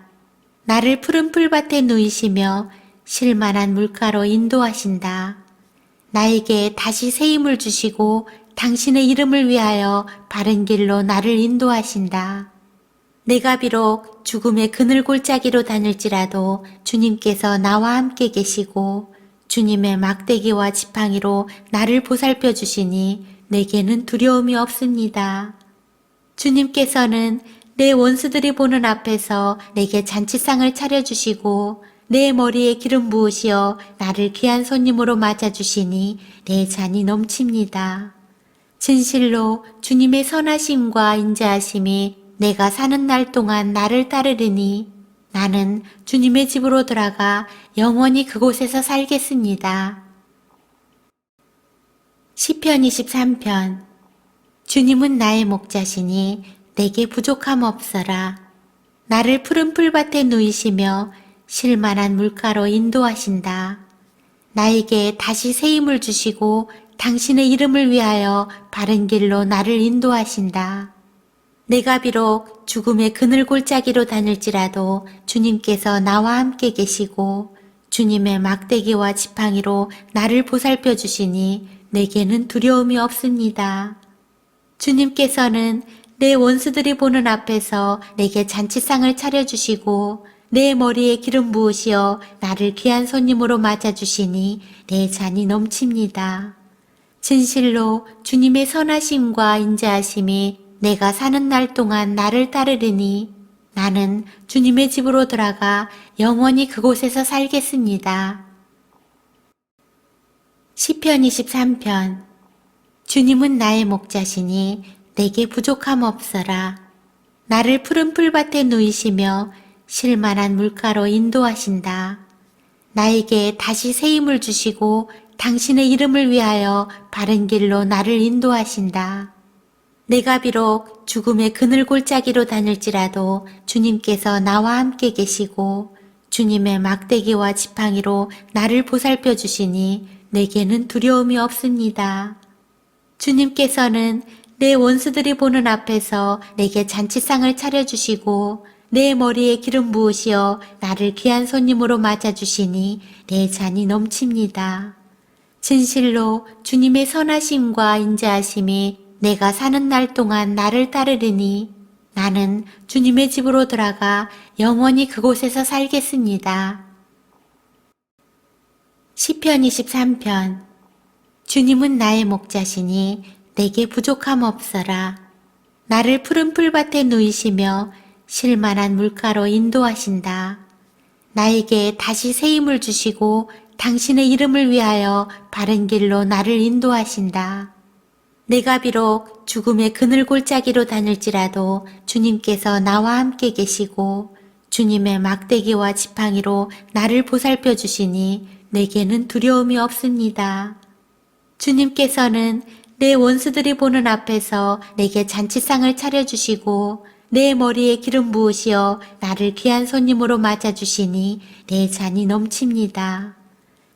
Speaker 1: 나를 푸른 풀밭에 누이시며 쉴만한 물가로 인도하신다. 나에게 다시 새 힘을 주시고 당신의 이름을 위하여 바른 길로 나를 인도하신다. 내가 비록 죽음의 그늘 골짜기로 다닐지라도 주님께서 나와 함께 계시고 주님의 막대기와 지팡이로 나를 보살펴 주시니 내게는 두려움이 없습니다. 주님께서는 내 원수들이 보는 앞에서 내게 잔치상을 차려주시고 내 머리에 기름 부으시어 나를 귀한 손님으로 맞아주시니 내 잔이 넘칩니다. 진실로 주님의 선하심과 인자하심이 내가 사는 날 동안 나를 따르리니 나는 주님의 집으로 들어가 영원히 그곳에서 살겠습니다. 시편 23편. 주님은 나의 목자시니 내게 부족함 없어라. 나를 푸른 풀밭에 누이시며 쉴만한 물가로 인도하신다. 나에게 다시 새 힘을 주시고 당신의 이름을 위하여 바른 길로 나를 인도하신다. 내가 비록 죽음의 그늘 골짜기로 다닐지라도 주님께서 나와 함께 계시고 주님의 막대기와 지팡이로 나를 보살펴 주시니 내게는 두려움이 없습니다. 주님께서는 내 원수들이 보는 앞에서 내게 잔치상을 차려주시고 내 머리에 기름 부으시어 나를 귀한 손님으로 맞아주시니 내 잔이 넘칩니다. 진실로 주님의 선하심과 인자하심이 내가 사는 날 동안 나를 따르리니 나는 주님의 집으로 들어가 영원히 그곳에서 살겠습니다. 시편 23편. 주님은 나의 목자시니 내게 부족함 없어라. 나를 푸른 풀밭에 누이시며 쉴만한 물가로 인도하신다. 나에게 다시 새 힘을 주시고 당신의 이름을 위하여 바른 길로 나를 인도하신다. 내가 비록 죽음의 그늘 골짜기로 다닐지라도 주님께서 나와 함께 계시고 주님의 막대기와 지팡이로 나를 보살펴 주시니 내게는 두려움이 없습니다. 주님께서는 내 원수들이 보는 앞에서 내게 잔치상을 차려주시고 내 머리에 기름 부으시어 나를 귀한 손님으로 맞아주시니 내 잔이 넘칩니다. 진실로 주님의 선하심과 인자하심이 내가 사는 날 동안 나를 따르리니 나는 주님의 집으로 들어가 영원히 그곳에서 살겠습니다. 시편 23편. 주님은 나의 목자시니 내게 부족함 없어라. 나를 푸른 풀밭에 누이시며 쉴만한 물가로 인도하신다. 나에게 다시 새 힘을 주시고 당신의 이름을 위하여 바른 길로 나를 인도하신다. 내가 비록 죽음의 그늘 골짜기로 다닐지라도 주님께서 나와 함께 계시고 주님의 막대기와 지팡이로 나를 보살펴 주시니 내게는 두려움이 없습니다. 주님께서는 내 원수들이 보는 앞에서 내게 잔치상을 차려주시고 내 머리에 기름 부으시어 나를 귀한 손님으로 맞아주시니 내 잔이 넘칩니다.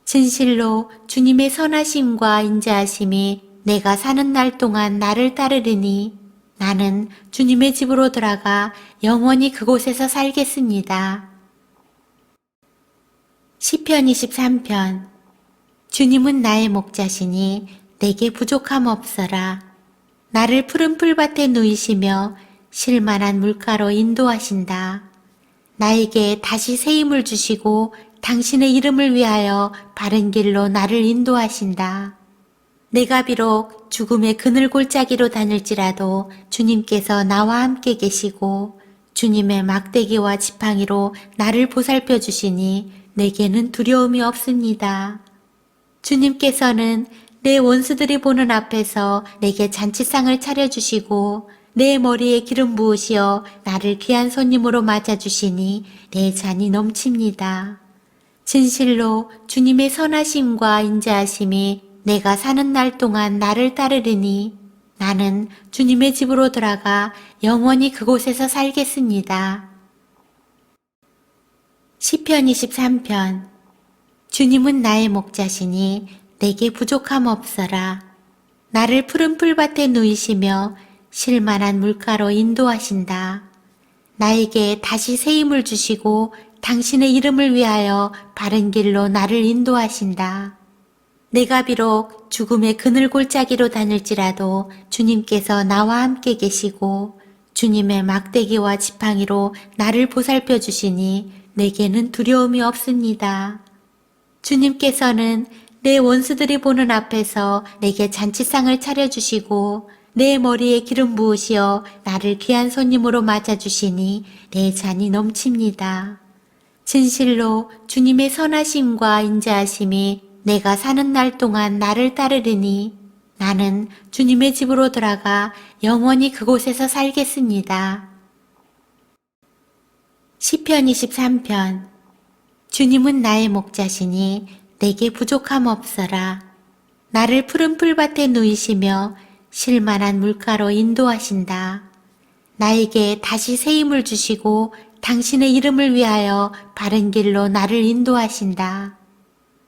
Speaker 1: 진실로 주님의 선하심과 인자하심이 내가 사는 날 동안 나를 따르리니 나는 주님의 집으로 들어가 영원히 그곳에서 살겠습니다. 시편 23편. 주님은 나의 목자시니 내게 부족함 없어라. 나를 푸른 풀밭에 누이시며 쉴만한 물가로 인도하신다. 나에게 다시 새 힘을 주시고 당신의 이름을 위하여 바른 길로 나를 인도하신다. 내가 비록 죽음의 그늘 골짜기로 다닐지라도 주님께서 나와 함께 계시고 주님의 막대기와 지팡이로 나를 보살펴 주시니 내게는 두려움이 없습니다. 주님께서는 내 원수들이 보는 앞에서 내게 잔치상을 차려주시고 내 머리에 기름 부으시어 나를 귀한 손님으로 맞아주시니 내 잔이 넘칩니다. 진실로 주님의 선하심과 인자하심이 내가 사는 날 동안 나를 따르리니 나는 주님의 집으로 들어가 영원히 그곳에서 살겠습니다. 시편 23편. 주님은 나의 목자시니 내게 부족함 없어라. 나를 푸른 풀밭에 누이시며 쉴만한 물가로 인도하신다. 나에게 다시 새 힘을 주시고 당신의 이름을 위하여 바른 길로 나를 인도하신다. 내가 비록 죽음의 그늘 골짜기로 다닐지라도 주님께서 나와 함께 계시고 주님의 막대기와 지팡이로 나를 보살펴 주시니 내게는 두려움이 없습니다. 주님께서는 내 원수들이 보는 앞에서 내게 잔치상을 차려주시고 내 머리에 기름 부으시어 나를 귀한 손님으로 맞아주시니 내 잔이 넘칩니다. 진실로 주님의 선하심과 인자하심이 내가 사는 날 동안 나를 따르리니 나는 주님의 집으로 들어가 영원히 그곳에서 살겠습니다. 시편 23편. 주님은 나의 목자시니 내게 부족함 없어라. 나를 푸른 풀밭에 누이시며 쉴만한 물가로 인도하신다. 나에게 다시 새 힘을 주시고 당신의 이름을 위하여 바른 길로 나를 인도하신다.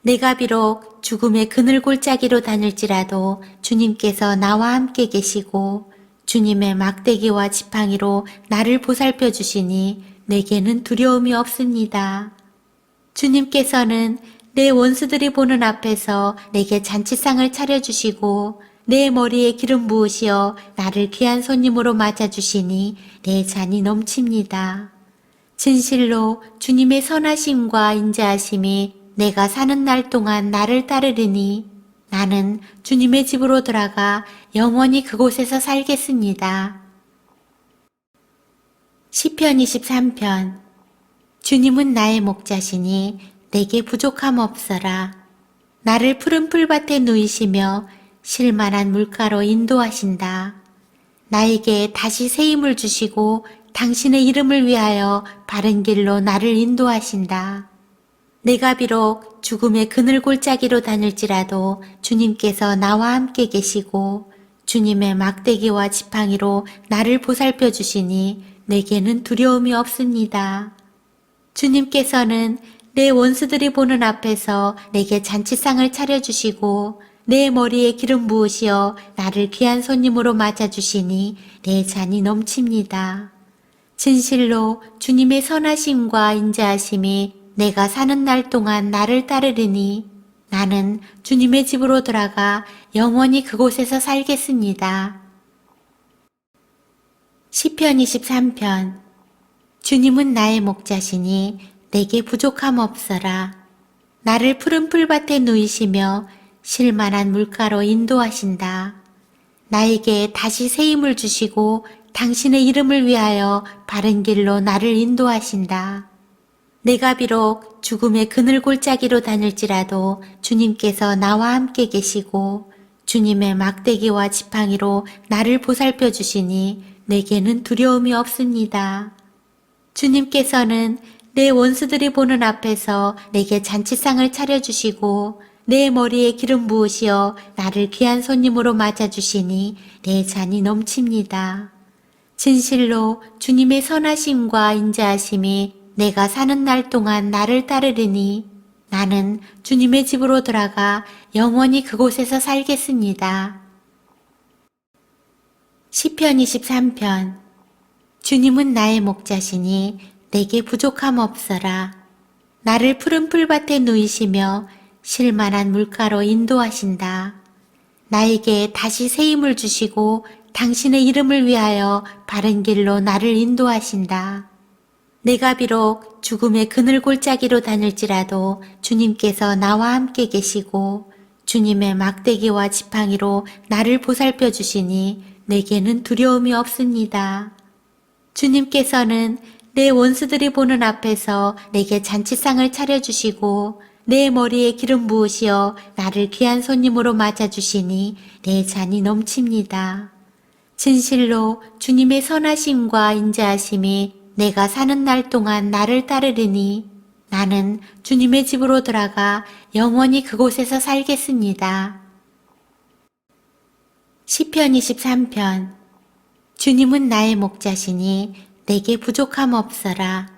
Speaker 1: 내가 비록 죽음의 그늘 골짜기로 다닐지라도 주님께서 나와 함께 계시고 주님의 막대기와 지팡이로 나를 보살펴 주시니 내게는 두려움이 없습니다. 주님께서는 내 원수들이 보는 앞에서 내게 잔치상을 차려주시고 내 머리에 기름 부으시어 나를 귀한 손님으로 맞아주시니 내 잔이 넘칩니다. 진실로 주님의 선하심과 인자하심이 내가 사는 날 동안 나를 따르리니 나는 주님의 집으로 들어가 영원히 그곳에서 살겠습니다. 시편 23편. 주님은 나의 목자시니 내게 부족함 없어라. 나를 푸른 풀밭에 누이시며 쉴만한 물가로 인도하신다. 나에게 다시 새 힘을 주시고 당신의 이름을 위하여 바른 길로 나를 인도하신다. 내가 비록 죽음의 그늘 골짜기로 다닐지라도 주님께서 나와 함께 계시고 주님의 막대기와 지팡이로 나를 보살펴 주시니 내게는 두려움이 없습니다. 주님께서는 내 원수들이 보는 앞에서 내게 잔치상을 차려주시고 내 머리에 기름 부으시어 나를 귀한 손님으로 맞아주시니 내 잔이 넘칩니다. 진실로 주님의 선하심과 인자하심이 내가 사는 날 동안 나를 따르리니 나는 주님의 집으로 들어가 영원히 그곳에서 살겠습니다. 시편 23편. 주님은 나의 목자시니 내게 부족함 없어라. 나를 푸른 풀밭에 누이시며 쉴만한 물가로 인도하신다. 나에게 다시 새 힘을 주시고 당신의 이름을 위하여 바른 길로 나를 인도하신다. 내가 비록 죽음의 그늘 골짜기로 다닐지라도 주님께서 나와 함께 계시고 주님의 막대기와 지팡이로 나를 보살펴 주시니 내게는 두려움이 없습니다. 주님께서는 내 원수들이 보는 앞에서 내게 잔치상을 차려주시고 내 머리에 기름 부으시어 나를 귀한 손님으로 맞아주시니 내 잔이 넘칩니다. 진실로 주님의 선하심과 인자하심이 내가 사는 날 동안 나를 따르리니 나는 주님의 집으로 들어가 영원히 그곳에서 살겠습니다. 시편 23편. 주님은 나의 목자시니 내게 부족함 없어라. 나를 푸른 풀밭에 누이시며 쉴만한 물가로 인도하신다. 나에게 다시 새 힘을 주시고 당신의 이름을 위하여 바른 길로 나를 인도하신다. 내가 비록 죽음의 그늘 골짜기로 다닐지라도 주님께서 나와 함께 계시고 주님의 막대기와 지팡이로 나를 보살펴 주시니 내게는 두려움이 없습니다. 주님께서는 내 원수들이 보는 앞에서 내게 잔치상을 차려주시고 내 머리에 기름 부으시어 나를 귀한 손님으로 맞아주시니 내 잔이 넘칩니다. 진실로 주님의 선하심과 인자하심이 내가 사는 날 동안 나를 따르리니 나는 주님의 집으로 들어가 영원히 그곳에서 살겠습니다. 시편 23편. 주님은 나의 목자시니 내게 부족함 없어라.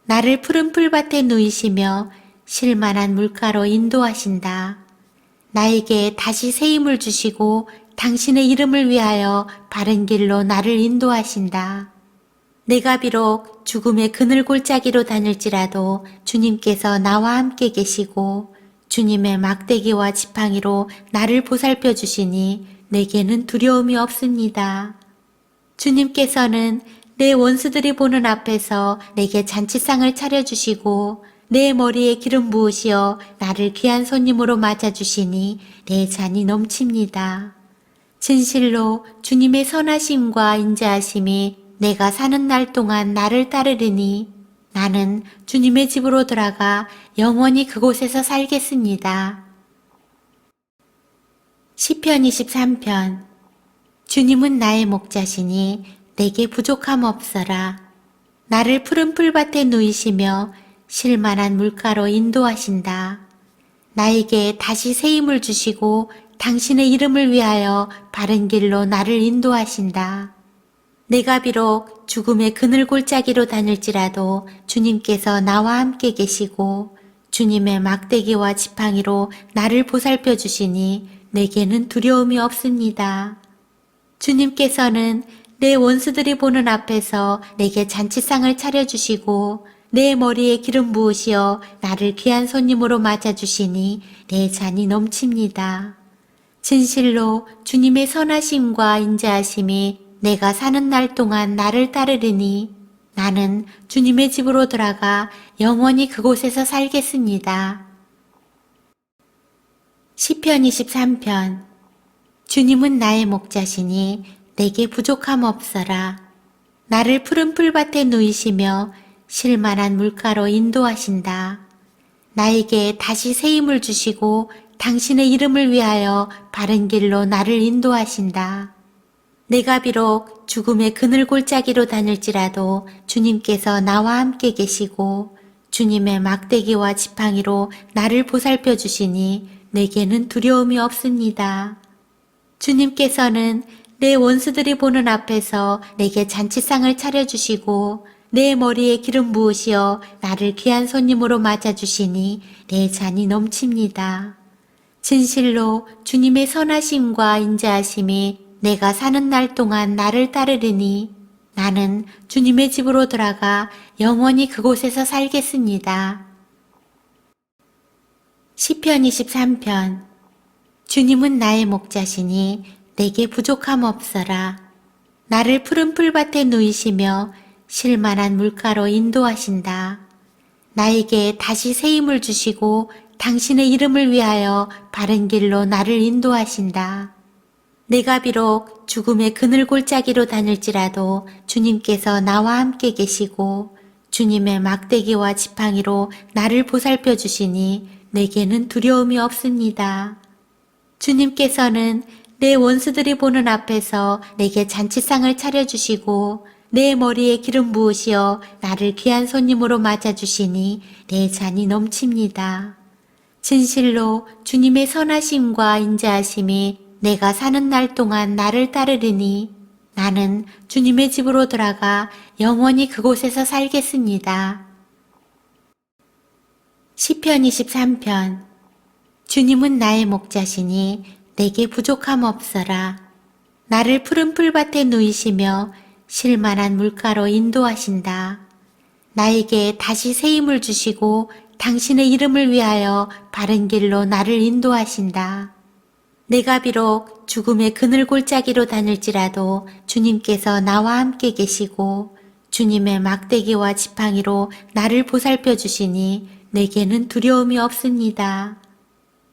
Speaker 1: 나를 푸른 풀밭에 누이시며 쉴만한 물가로 인도하신다. 나에게 다시 새 힘을 주시고 당신의 이름을 위하여 바른 길로 나를 인도하신다. 내가 비록 죽음의 그늘 골짜기로 다닐지라도 주님께서 나와 함께 계시고 주님의 막대기와 지팡이로 나를 보살펴 주시니 내게는 두려움이 없습니다. 주님께서는 내 원수들이 보는 앞에서 내게 잔치상을 차려주시고 내 머리에 기름 부으시어 나를 귀한 손님으로 맞아주시니 내 잔이 넘칩니다. 진실로 주님의 선하심과 인자하심이 내가 사는 날 동안 나를 따르리니 나는 주님의 집으로 들어가 영원히 그곳에서 살겠습니다. 시편 23편. 주님은 나의 목자시니 내게 부족함 없어라. 나를 푸른 풀밭에 누이시며 쉴만한 물가로 인도하신다. 나에게 다시 새 힘을 주시고 당신의 이름을 위하여 바른 길로 나를 인도하신다. 내가 비록 죽음의 그늘 골짜기로 다닐지라도 주님께서 나와 함께 계시고 주님의 막대기와 지팡이로 나를 보살펴 주시니 내게는 두려움이 없습니다. 주님께서는 내 원수들이 보는 앞에서 내게 잔치상을 차려주시고 내 머리에 기름 부으시어 나를 귀한 손님으로 맞아주시니 내 잔이 넘칩니다. 진실로 주님의 선하심과 인자하심이 내가 사는 날 동안 나를 따르리니 나는 주님의 집으로 들어가 영원히 그곳에서 살겠습니다. 시편 23편. 주님은 나의 목자시니 내게 부족함 없어라. 나를 푸른 풀밭에 누이시며 쉴만한 물가로 인도하신다. 나에게 다시 새 힘을 주시고 당신의 이름을 위하여 바른 길로 나를 인도하신다. 내가 비록 죽음의 그늘 골짜기로 다닐지라도 주님께서 나와 함께 계시고 주님의 막대기와 지팡이로 나를 보살펴 주시니 내게는 두려움이 없습니다. 주님께서는 내 원수들이 보는 앞에서 내게 잔치상을 차려주시고 내 머리에 기름 부으시어 나를 귀한 손님으로 맞아주시니 내 잔이 넘칩니다. 진실로 주님의 선하심과 인자하심이 내가 사는 날 동안 나를 따르리니 나는 주님의 집으로 들어가 영원히 그곳에서 살겠습니다. 시편 23편. 주님은 나의 목자시니 내게 부족함 없어라. 나를 푸른 풀밭에 누이시며 쉴만한 물가로 인도하신다. 나에게 다시 새 힘을 주시고 당신의 이름을 위하여 바른 길로 나를 인도하신다. 내가 비록 죽음의 그늘 골짜기로 다닐지라도 주님께서 나와 함께 계시고 주님의 막대기와 지팡이로 나를 보살펴 주시니 내게는 두려움이 없습니다. 주님께서는 내 원수들이 보는 앞에서 내게 잔치상을 차려주시고 내 머리에 기름 부으시어 나를 귀한 손님으로 맞아주시니 내 잔이 넘칩니다. 진실로 주님의 선하심과 인자하심이 내가 사는 날 동안 나를 따르리니 나는 주님의 집으로 들어가 영원히 그곳에서 살겠습니다. 시편 23편. 주님은 나의 목자시니 내게 부족함 없어라. 나를 푸른 풀밭에 누이시며 쉴만한 물가로 인도하신다. 나에게 다시 새 힘을 주시고 당신의 이름을 위하여 바른 길로 나를 인도하신다. 내가 비록 죽음의 그늘 골짜기로 다닐지라도 주님께서 나와 함께 계시고 주님의 막대기와 지팡이로 나를 보살펴 주시니 내게는 두려움이 없습니다.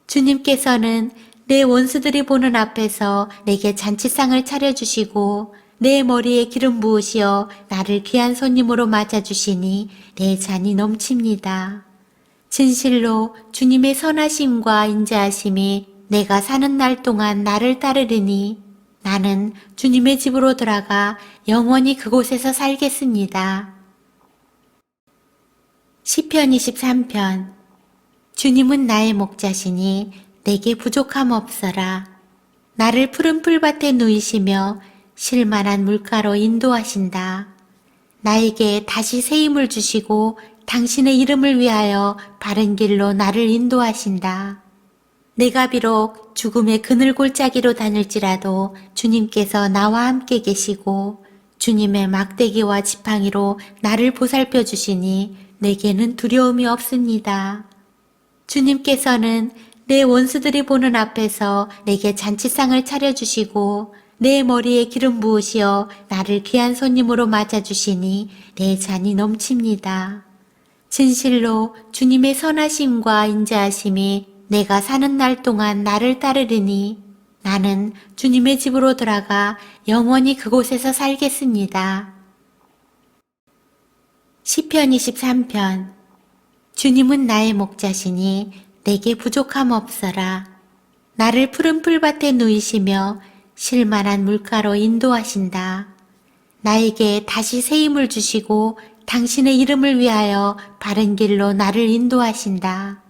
Speaker 1: 주님께서는 내 원수들이 보는 앞에서 내게 잔치상을 차려주시고 내 머리에 기름 부으시어 나를 귀한 손님으로 맞아주시니 내 잔이 넘칩니다. 진실로 주님의 선하심과 인자하심이 내가 사는 날 동안 나를 따르리니 나는 주님의 집으로 들어가 영원히 그곳에서 살겠습니다. 시편 23편. 주님은 나의 목자시니 내게 부족함 없어라. 나를 푸른 풀밭에 누이시며 쉴만한 물가로 인도하신다. 나에게 다시 새 힘을 주시고 당신의 이름을 위하여 바른 길로 나를 인도하신다. 내가 비록 죽음의 그늘 골짜기로 다닐지라도 주님께서 나와 함께 계시고 주님의 막대기와 지팡이로 나를 보살펴 주시니 내게는 두려움이 없습니다. 주님께서는 내 원수들이 보는 앞에서 내게 잔치상을 차려주시고 내 머리에 기름 부으시어 나를 귀한 손님으로 맞아주시니 내 잔이 넘칩니다. 진실로 주님의 선하심과 인자하심이 내가 사는 날 동안 나를 따르리니 나는 주님의 집으로 들어가 영원히 그곳에서 살겠습니다. 시편 23편. 주님은 나의 목자시니 내게 부족함 없어라. 나를 푸른 풀밭에 누이시며 쉴만한 물가로 인도하신다. 나에게 다시 새 힘을 주시고 당신의 이름을 위하여 바른 길로 나를 인도하신다.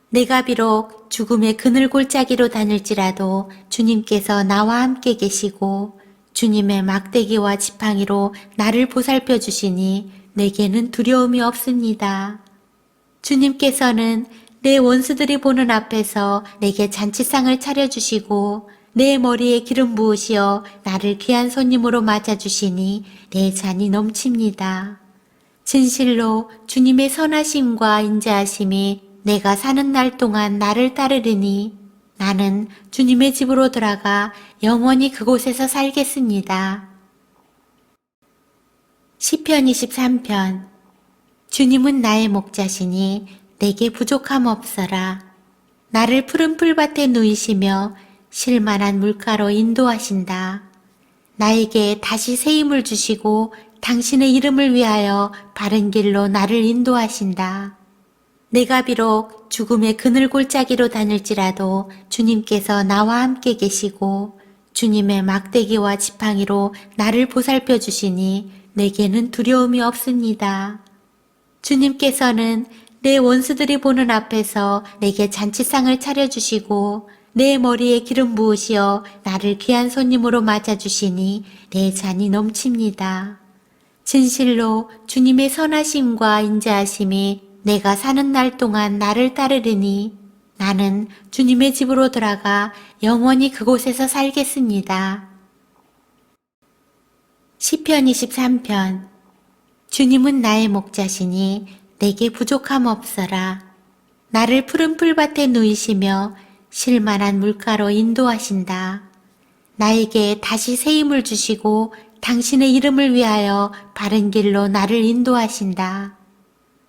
Speaker 1: 내가 비록 죽음의 그늘 골짜기로 다닐지라도 주님께서 나와 함께 계시고 주님의 막대기와 지팡이로 나를 보살펴 주시니 내게는 두려움이 없습니다. 주님께서는 내 원수들이 보는 앞에서 내게 잔치상을 차려주시고 내 머리에 기름 부으시어 나를 귀한 손님으로 맞아주시니 내 잔이 넘칩니다. 진실로 주님의 선하심과 인자하심이 내가 사는 날 동안 나를 따르리니 나는 주님의 집으로 들어가 영원히 그곳에서 살겠습니다. 시편 23편. 주님은 나의 목자시니 내게 부족함 없어라. 나를 푸른 풀밭에 누이시며 쉴만한 물가로 인도하신다. 나에게 다시 새 힘을 주시고 당신의 이름을 위하여 바른 길로 나를 인도하신다. 내가 비록 죽음의 그늘 골짜기로 다닐지라도 주님께서 나와 함께 계시고 주님의 막대기와 지팡이로 나를 보살펴 주시니 내게는 두려움이 없습니다. 주님께서는 내 원수들이 보는 앞에서 내게 잔치상을 차려주시고 내 머리에 기름 부으시어 나를 귀한 손님으로 맞아주시니 내 잔이 넘칩니다. 진실로 주님의 선하심과 인자하심이 내가 사는 날 동안 나를 따르리니 나는 주님의 집으로 들어가 영원히 그곳에서 살겠습니다. 시편 23편. 주님은 나의 목자시니 내게 부족함 없어라. 나를 푸른 풀밭에 누이시며 쉴만한 물가로 인도하신다. 나에게 다시 새 힘을 주시고 당신의 이름을 위하여 바른 길로 나를 인도하신다.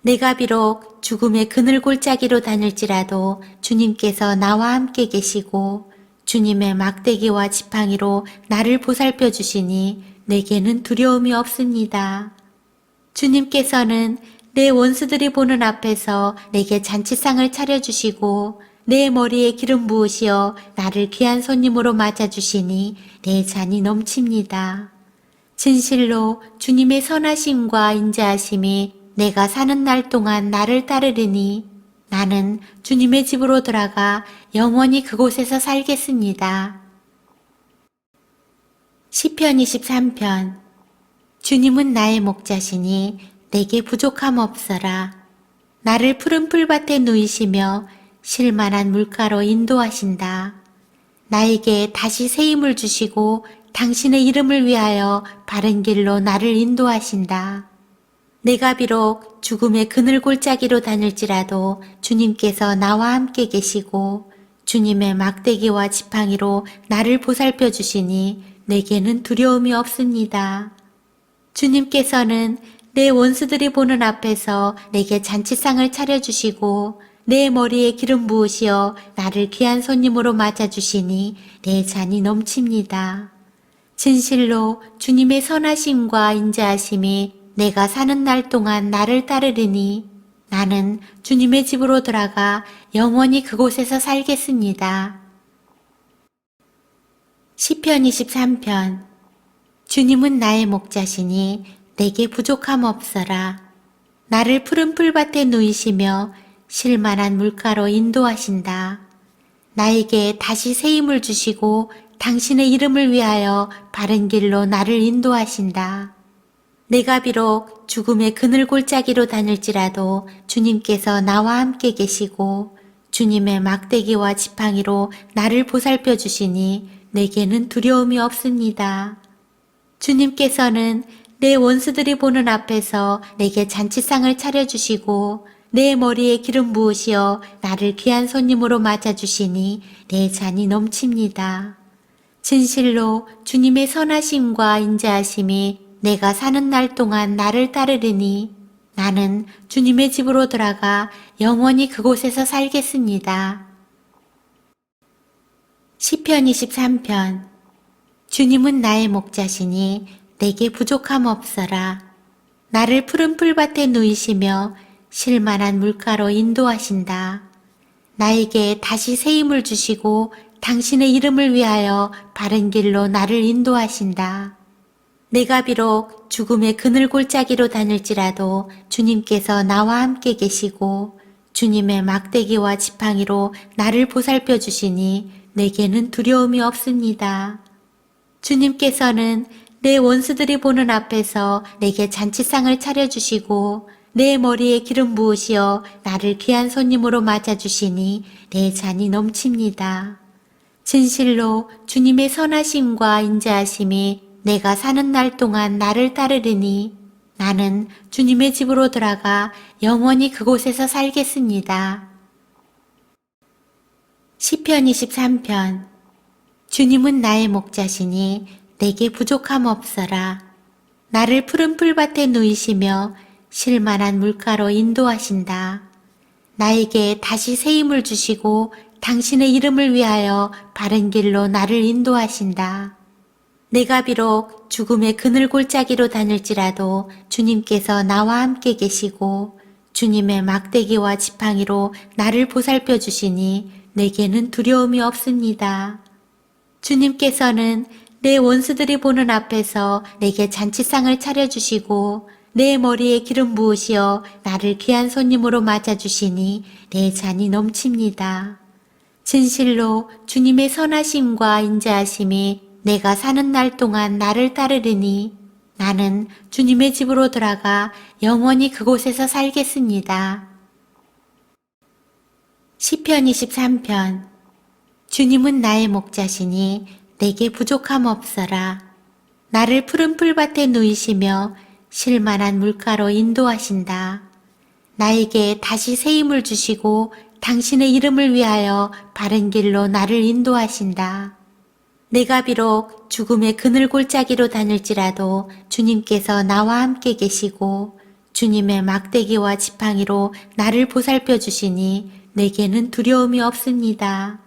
Speaker 1: 내가 비록 죽음의 그늘 골짜기로 다닐지라도 주님께서 나와 함께 계시고 주님의 막대기와 지팡이로 나를 보살펴 주시니 내게는 두려움이 없습니다. 주님께서는 내 원수들이 보는 앞에서 내게 잔치상을 차려주시고 내 머리에 기름 부으시어 나를 귀한 손님으로 맞아주시니 내 잔이 넘칩니다. 진실로 주님의 선하심과 인자하심이 내가 사는 날 동안 나를 따르리니 나는 주님의 집으로 들어가 영원히 그곳에서 살겠습니다. 시편 23편. 주님은 나의 목자시니 내게 부족함 없어라. 나를 푸른 풀밭에 누이시며 쉴만한 물가로 인도하신다. 나에게 다시 새 힘을 주시고 당신의 이름을 위하여 바른 길로 나를 인도하신다. 내가 비록 죽음의 그늘 골짜기로 다닐지라도 주님께서 나와 함께 계시고 주님의 막대기와 지팡이로 나를 보살펴 주시니 내게는 두려움이 없습니다. 주님께서는 내 원수들이 보는 앞에서 내게 잔치상을 차려주시고 내 머리에 기름 부으시어 나를 귀한 손님으로 맞아주시니 내 잔이 넘칩니다. 진실로 주님의 선하심과 인자하심이 내가 사는 날 동안 나를 따르리니 나는 주님의 집으로 들어가 영원히 그곳에서 살겠습니다. 시편 23편. 주님은 나의 목자시니 내게 부족함 없어라. 나를 푸른 풀밭에 누이시며 쉴만한 물가로 인도하신다. 나에게 다시 새 힘을 주시고 당신의 이름을 위하여 바른 길로 나를 인도하신다. 내가 비록 죽음의 그늘 골짜기로 다닐지라도 주님께서 나와 함께 계시고 주님의 막대기와 지팡이로 나를 보살펴 주시니 내게는 두려움이 없습니다. 주님께서는 내 원수들이 보는 앞에서 내게 잔치상을 차려주시고 내 머리에 기름 부으시어 나를 귀한 손님으로 맞아주시니 내 잔이 넘칩니다. 진실로 주님의 선하심과 인자하심이 내가 사는 날 동안 나를 따르리니 나는 주님의 집으로 들어가 영원히 그곳에서 살겠습니다. 시편 23편. 주님은 나의 목자시니 내게 부족함 없어라. 나를 푸른 풀밭에 누이시며 쉴만한 물가로 인도하신다. 나에게 다시 새 힘을 주시고 당신의 이름을 위하여 바른 길로 나를 인도하신다. 내가 비록 죽음의 그늘 골짜기로 다닐지라도 주님께서 나와 함께 계시고 주님의 막대기와 지팡이로 나를 보살펴 주시니 내게는 두려움이 없습니다. 주님께서는 내 원수들이 보는 앞에서 내게 잔치상을 차려주시고 내 머리에 기름 부으시어 나를 귀한 손님으로 맞아주시니 내 잔이 넘칩니다. 진실로 주님의 선하심과 인자하심이 내가 사는 날 동안 나를 따르리니 나는 주님의 집으로 들어가 영원히 그곳에서 살겠습니다. 시편 23편. 주님은 나의 목자시니 내게 부족함 없어라. 나를 푸른 풀밭에 누이시며 쉴만한 물가로 인도하신다. 나에게 다시 새 힘을 주시고 당신의 이름을 위하여 바른 길로 나를 인도하신다. 내가 비록 죽음의 그늘 골짜기로 다닐지라도 주님께서 나와 함께 계시고 주님의 막대기와 지팡이로 나를 보살펴 주시니 내게는 두려움이 없습니다. 주님께서는 내 원수들이 보는 앞에서 내게 잔치상을 차려주시고 내 머리에 기름 부으시어 나를 귀한 손님으로 맞아주시니 내 잔이 넘칩니다. 진실로 주님의 선하심과 인자하심이 내가 사는 날 동안 나를 따르리니 나는 주님의 집으로 들어가 영원히 그곳에서 살겠습니다. 시편 23편. 주님은 나의 목자시니 내게 부족함 없어라. 나를 푸른 풀밭에 누이시며 쉴만한 물가로 인도하신다. 나에게 다시 새 힘을 주시고 당신의 이름을 위하여 바른 길로 나를 인도하신다. 내가 비록 죽음의 그늘 골짜기로 다닐지라도 주님께서 나와 함께 계시고 주님의 막대기와 지팡이로 나를 보살펴 주시니 내게는 두려움이 없습니다.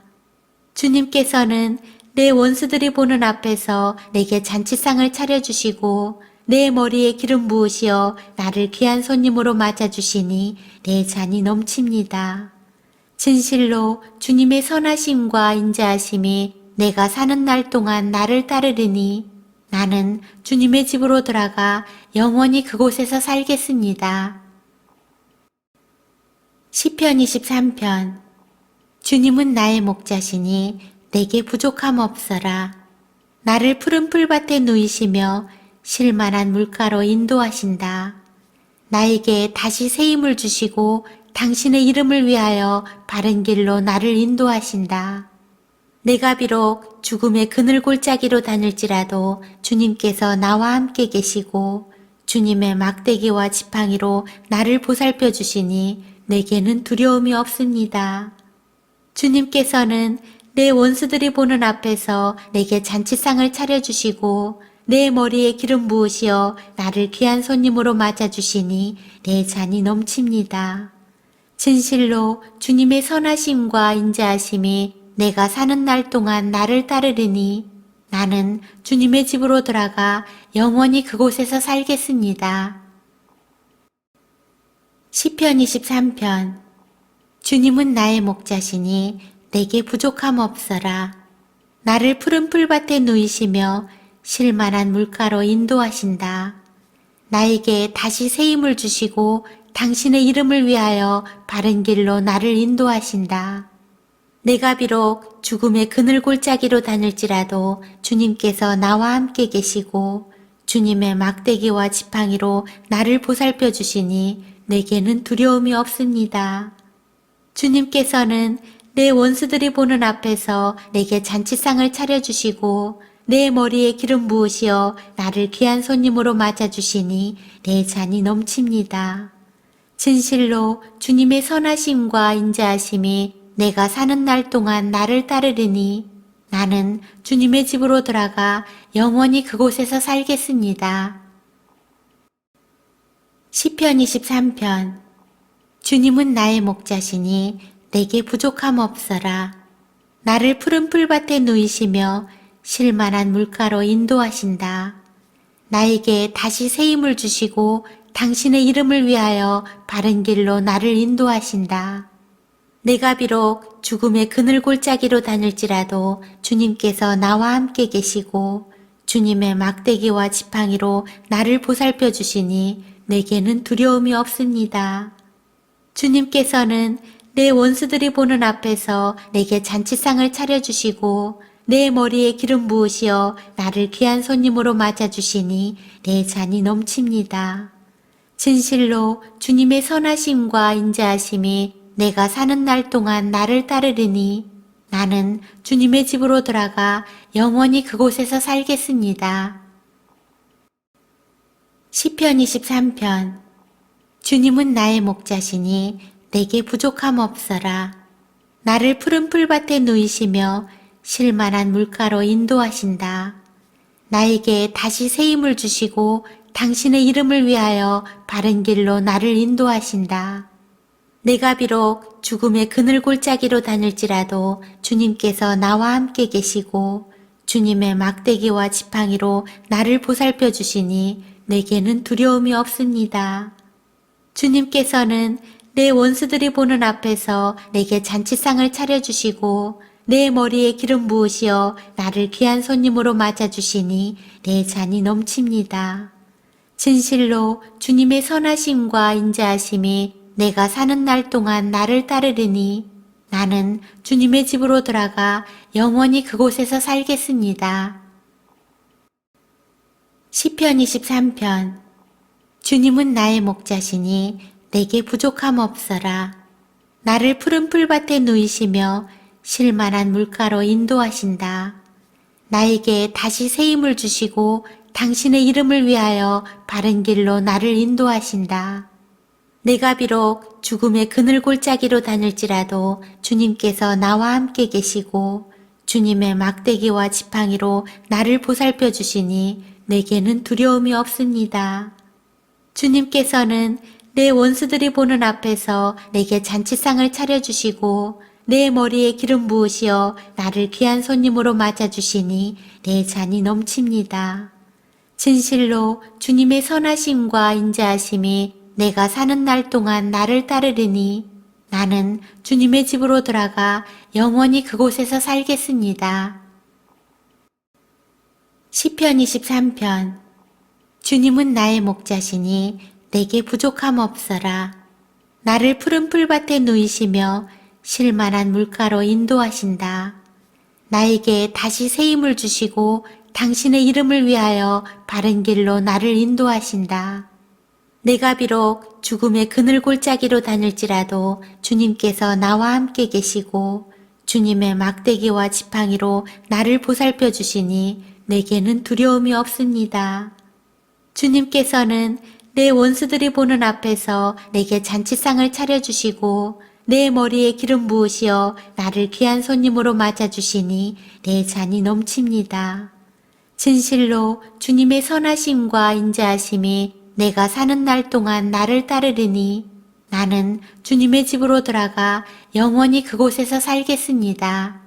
Speaker 1: 주님께서는 내 원수들이 보는 앞에서 내게 잔치상을 차려주시고 내 머리에 기름 부으시어 나를 귀한 손님으로 맞아주시니 내 잔이 넘칩니다. 진실로 주님의 선하심과 인자하심이 내가 사는 날 동안 나를 따르리니 나는 주님의 집으로 들어가 영원히 그곳에서 살겠습니다. 시편 23편. 주님은 나의 목자시니 내게 부족함 없어라. 나를 푸른 풀밭에 누이시며 쉴만한 물가로 인도하신다. 나에게 다시 새 힘을 주시고 당신의 이름을 위하여 바른 길로 나를 인도하신다. 내가 비록 죽음의 그늘 골짜기로 다닐지라도 주님께서 나와 함께 계시고 주님의 막대기와 지팡이로 나를 보살펴 주시니 내게는 두려움이 없습니다. 주님께서는 내 원수들이 보는 앞에서 내게 잔치상을 차려주시고 내 머리에 기름 부으시어 나를 귀한 손님으로 맞아주시니 내 잔이 넘칩니다. 진실로 주님의 선하심과 인자하심이 내가 사는 날 동안 나를 따르리니 나는 주님의 집으로 들어가 영원히 그곳에서 살겠습니다. 시편 23편. 주님은 나의 목자시니 내게 부족함 없어라. 나를 푸른 풀밭에 누이시며 쉴만한 물가로 인도하신다. 나에게 다시 새 힘을 주시고 당신의 이름을 위하여 바른 길로 나를 인도하신다. 내가 비록 죽음의 그늘 골짜기로 다닐지라도 주님께서 나와 함께 계시고 주님의 막대기와 지팡이로 나를 보살펴 주시니 내게는 두려움이 없습니다. 주님께서는 내 원수들이 보는 앞에서 내게 잔치상을 차려주시고 내 머리에 기름 부으시어 나를 귀한 손님으로 맞아주시니 내 잔이 넘칩니다. 진실로 주님의 선하심과 인자하심이 내가 사는 날 동안 나를 따르리니 나는 주님의 집으로 들어가 영원히 그곳에서 살겠습니다. 시편 23편. 주님은 나의 목자시니 내게 부족함 없어라. 나를 푸른 풀밭에 누이시며 쉴만한 물가로 인도하신다. 나에게 다시 새 힘을 주시고 당신의 이름을 위하여 바른 길로 나를 인도하신다. 내가 비록 죽음의 그늘 골짜기로 다닐지라도 주님께서 나와 함께 계시고 주님의 막대기와 지팡이로 나를 보살펴 주시니 내게는 두려움이 없습니다. 주님께서는 내 원수들이 보는 앞에서 내게 잔치상을 차려주시고 내 머리에 기름 부으시어 나를 귀한 손님으로 맞아주시니 내 잔이 넘칩니다. 진실로 주님의 선하심과 인자하심이 내가 사는 날 동안 나를 따르리니 나는 주님의 집으로 들어가 영원히 그곳에서 살겠습니다. 시편 23편. 주님은 나의 목자시니 내게 부족함 없어라. 나를 푸른 풀밭에 누이시며 쉴만한 물가로 인도하신다. 나에게 다시 새 힘을 주시고 당신의 이름을 위하여 바른 길로 나를 인도하신다. 내가 비록 죽음의 그늘 골짜기로 다닐지라도 주님께서 나와 함께 계시고 주님의 막대기와 지팡이로 나를 보살펴 주시니 내게는 두려움이 없습니다. 주님께서는 내 원수들이 보는 앞에서 내게 잔치상을 차려주시고 내 머리에 기름 부으시어 나를 귀한 손님으로 맞아주시니 내 잔이 넘칩니다. 진실로 주님의 선하심과 인자하심이 내가 사는 날 동안 나를 따르리니 나는 주님의 집으로 들어가 영원히 그곳에서 살겠습니다. 시편 23편. 주님은 나의 목자시니 내게 부족함 없어라. 나를 푸른 풀밭에 누이시며 쉴만한 물가로 인도하신다. 나에게 다시 새 힘을 주시고 당신의 이름을 위하여 바른 길로 나를 인도하신다. 내가 비록 죽음의 그늘 골짜기로 다닐지라도 주님께서 나와 함께 계시고 주님의 막대기와 지팡이로 나를 보살펴 주시니 내게는 두려움이 없습니다. 주님께서는 내 원수들이 보는 앞에서 내게 잔치상을 차려주시고 내 머리에 기름 부으시어 나를 귀한 손님으로 맞아주시니 내 잔이 넘칩니다. 진실로 주님의 선하심과 인자하심이 내가 사는 날 동안 나를 따르리니 나는 주님의 집으로 들어가 영원히 그곳에서 살겠습니다. 시편 23편. 주님은 나의 목자시니 내게 부족함 없어라. 나를 푸른 풀밭에 누이시며 쉴만한 물가로 인도하신다. 나에게 다시 새 힘을 주시고 당신의 이름을 위하여 바른 길로 나를 인도하신다. 내가 비록 죽음의 그늘 골짜기로 다닐지라도 주님께서 나와 함께 계시고 주님의 막대기와 지팡이로 나를 보살펴 주시니 내게는 두려움이 없습니다. 주님께서는 내 원수들이 보는 앞에서 내게 잔치상을 차려주시고 내 머리에 기름 부으시어 나를 귀한 손님으로 맞아주시니 내 잔이 넘칩니다. 진실로 주님의 선하심과 인자하심이 내가 사는 날 동안 나를 따르리니 나는 주님의 집으로 들어가 영원히 그곳에서 살겠습니다.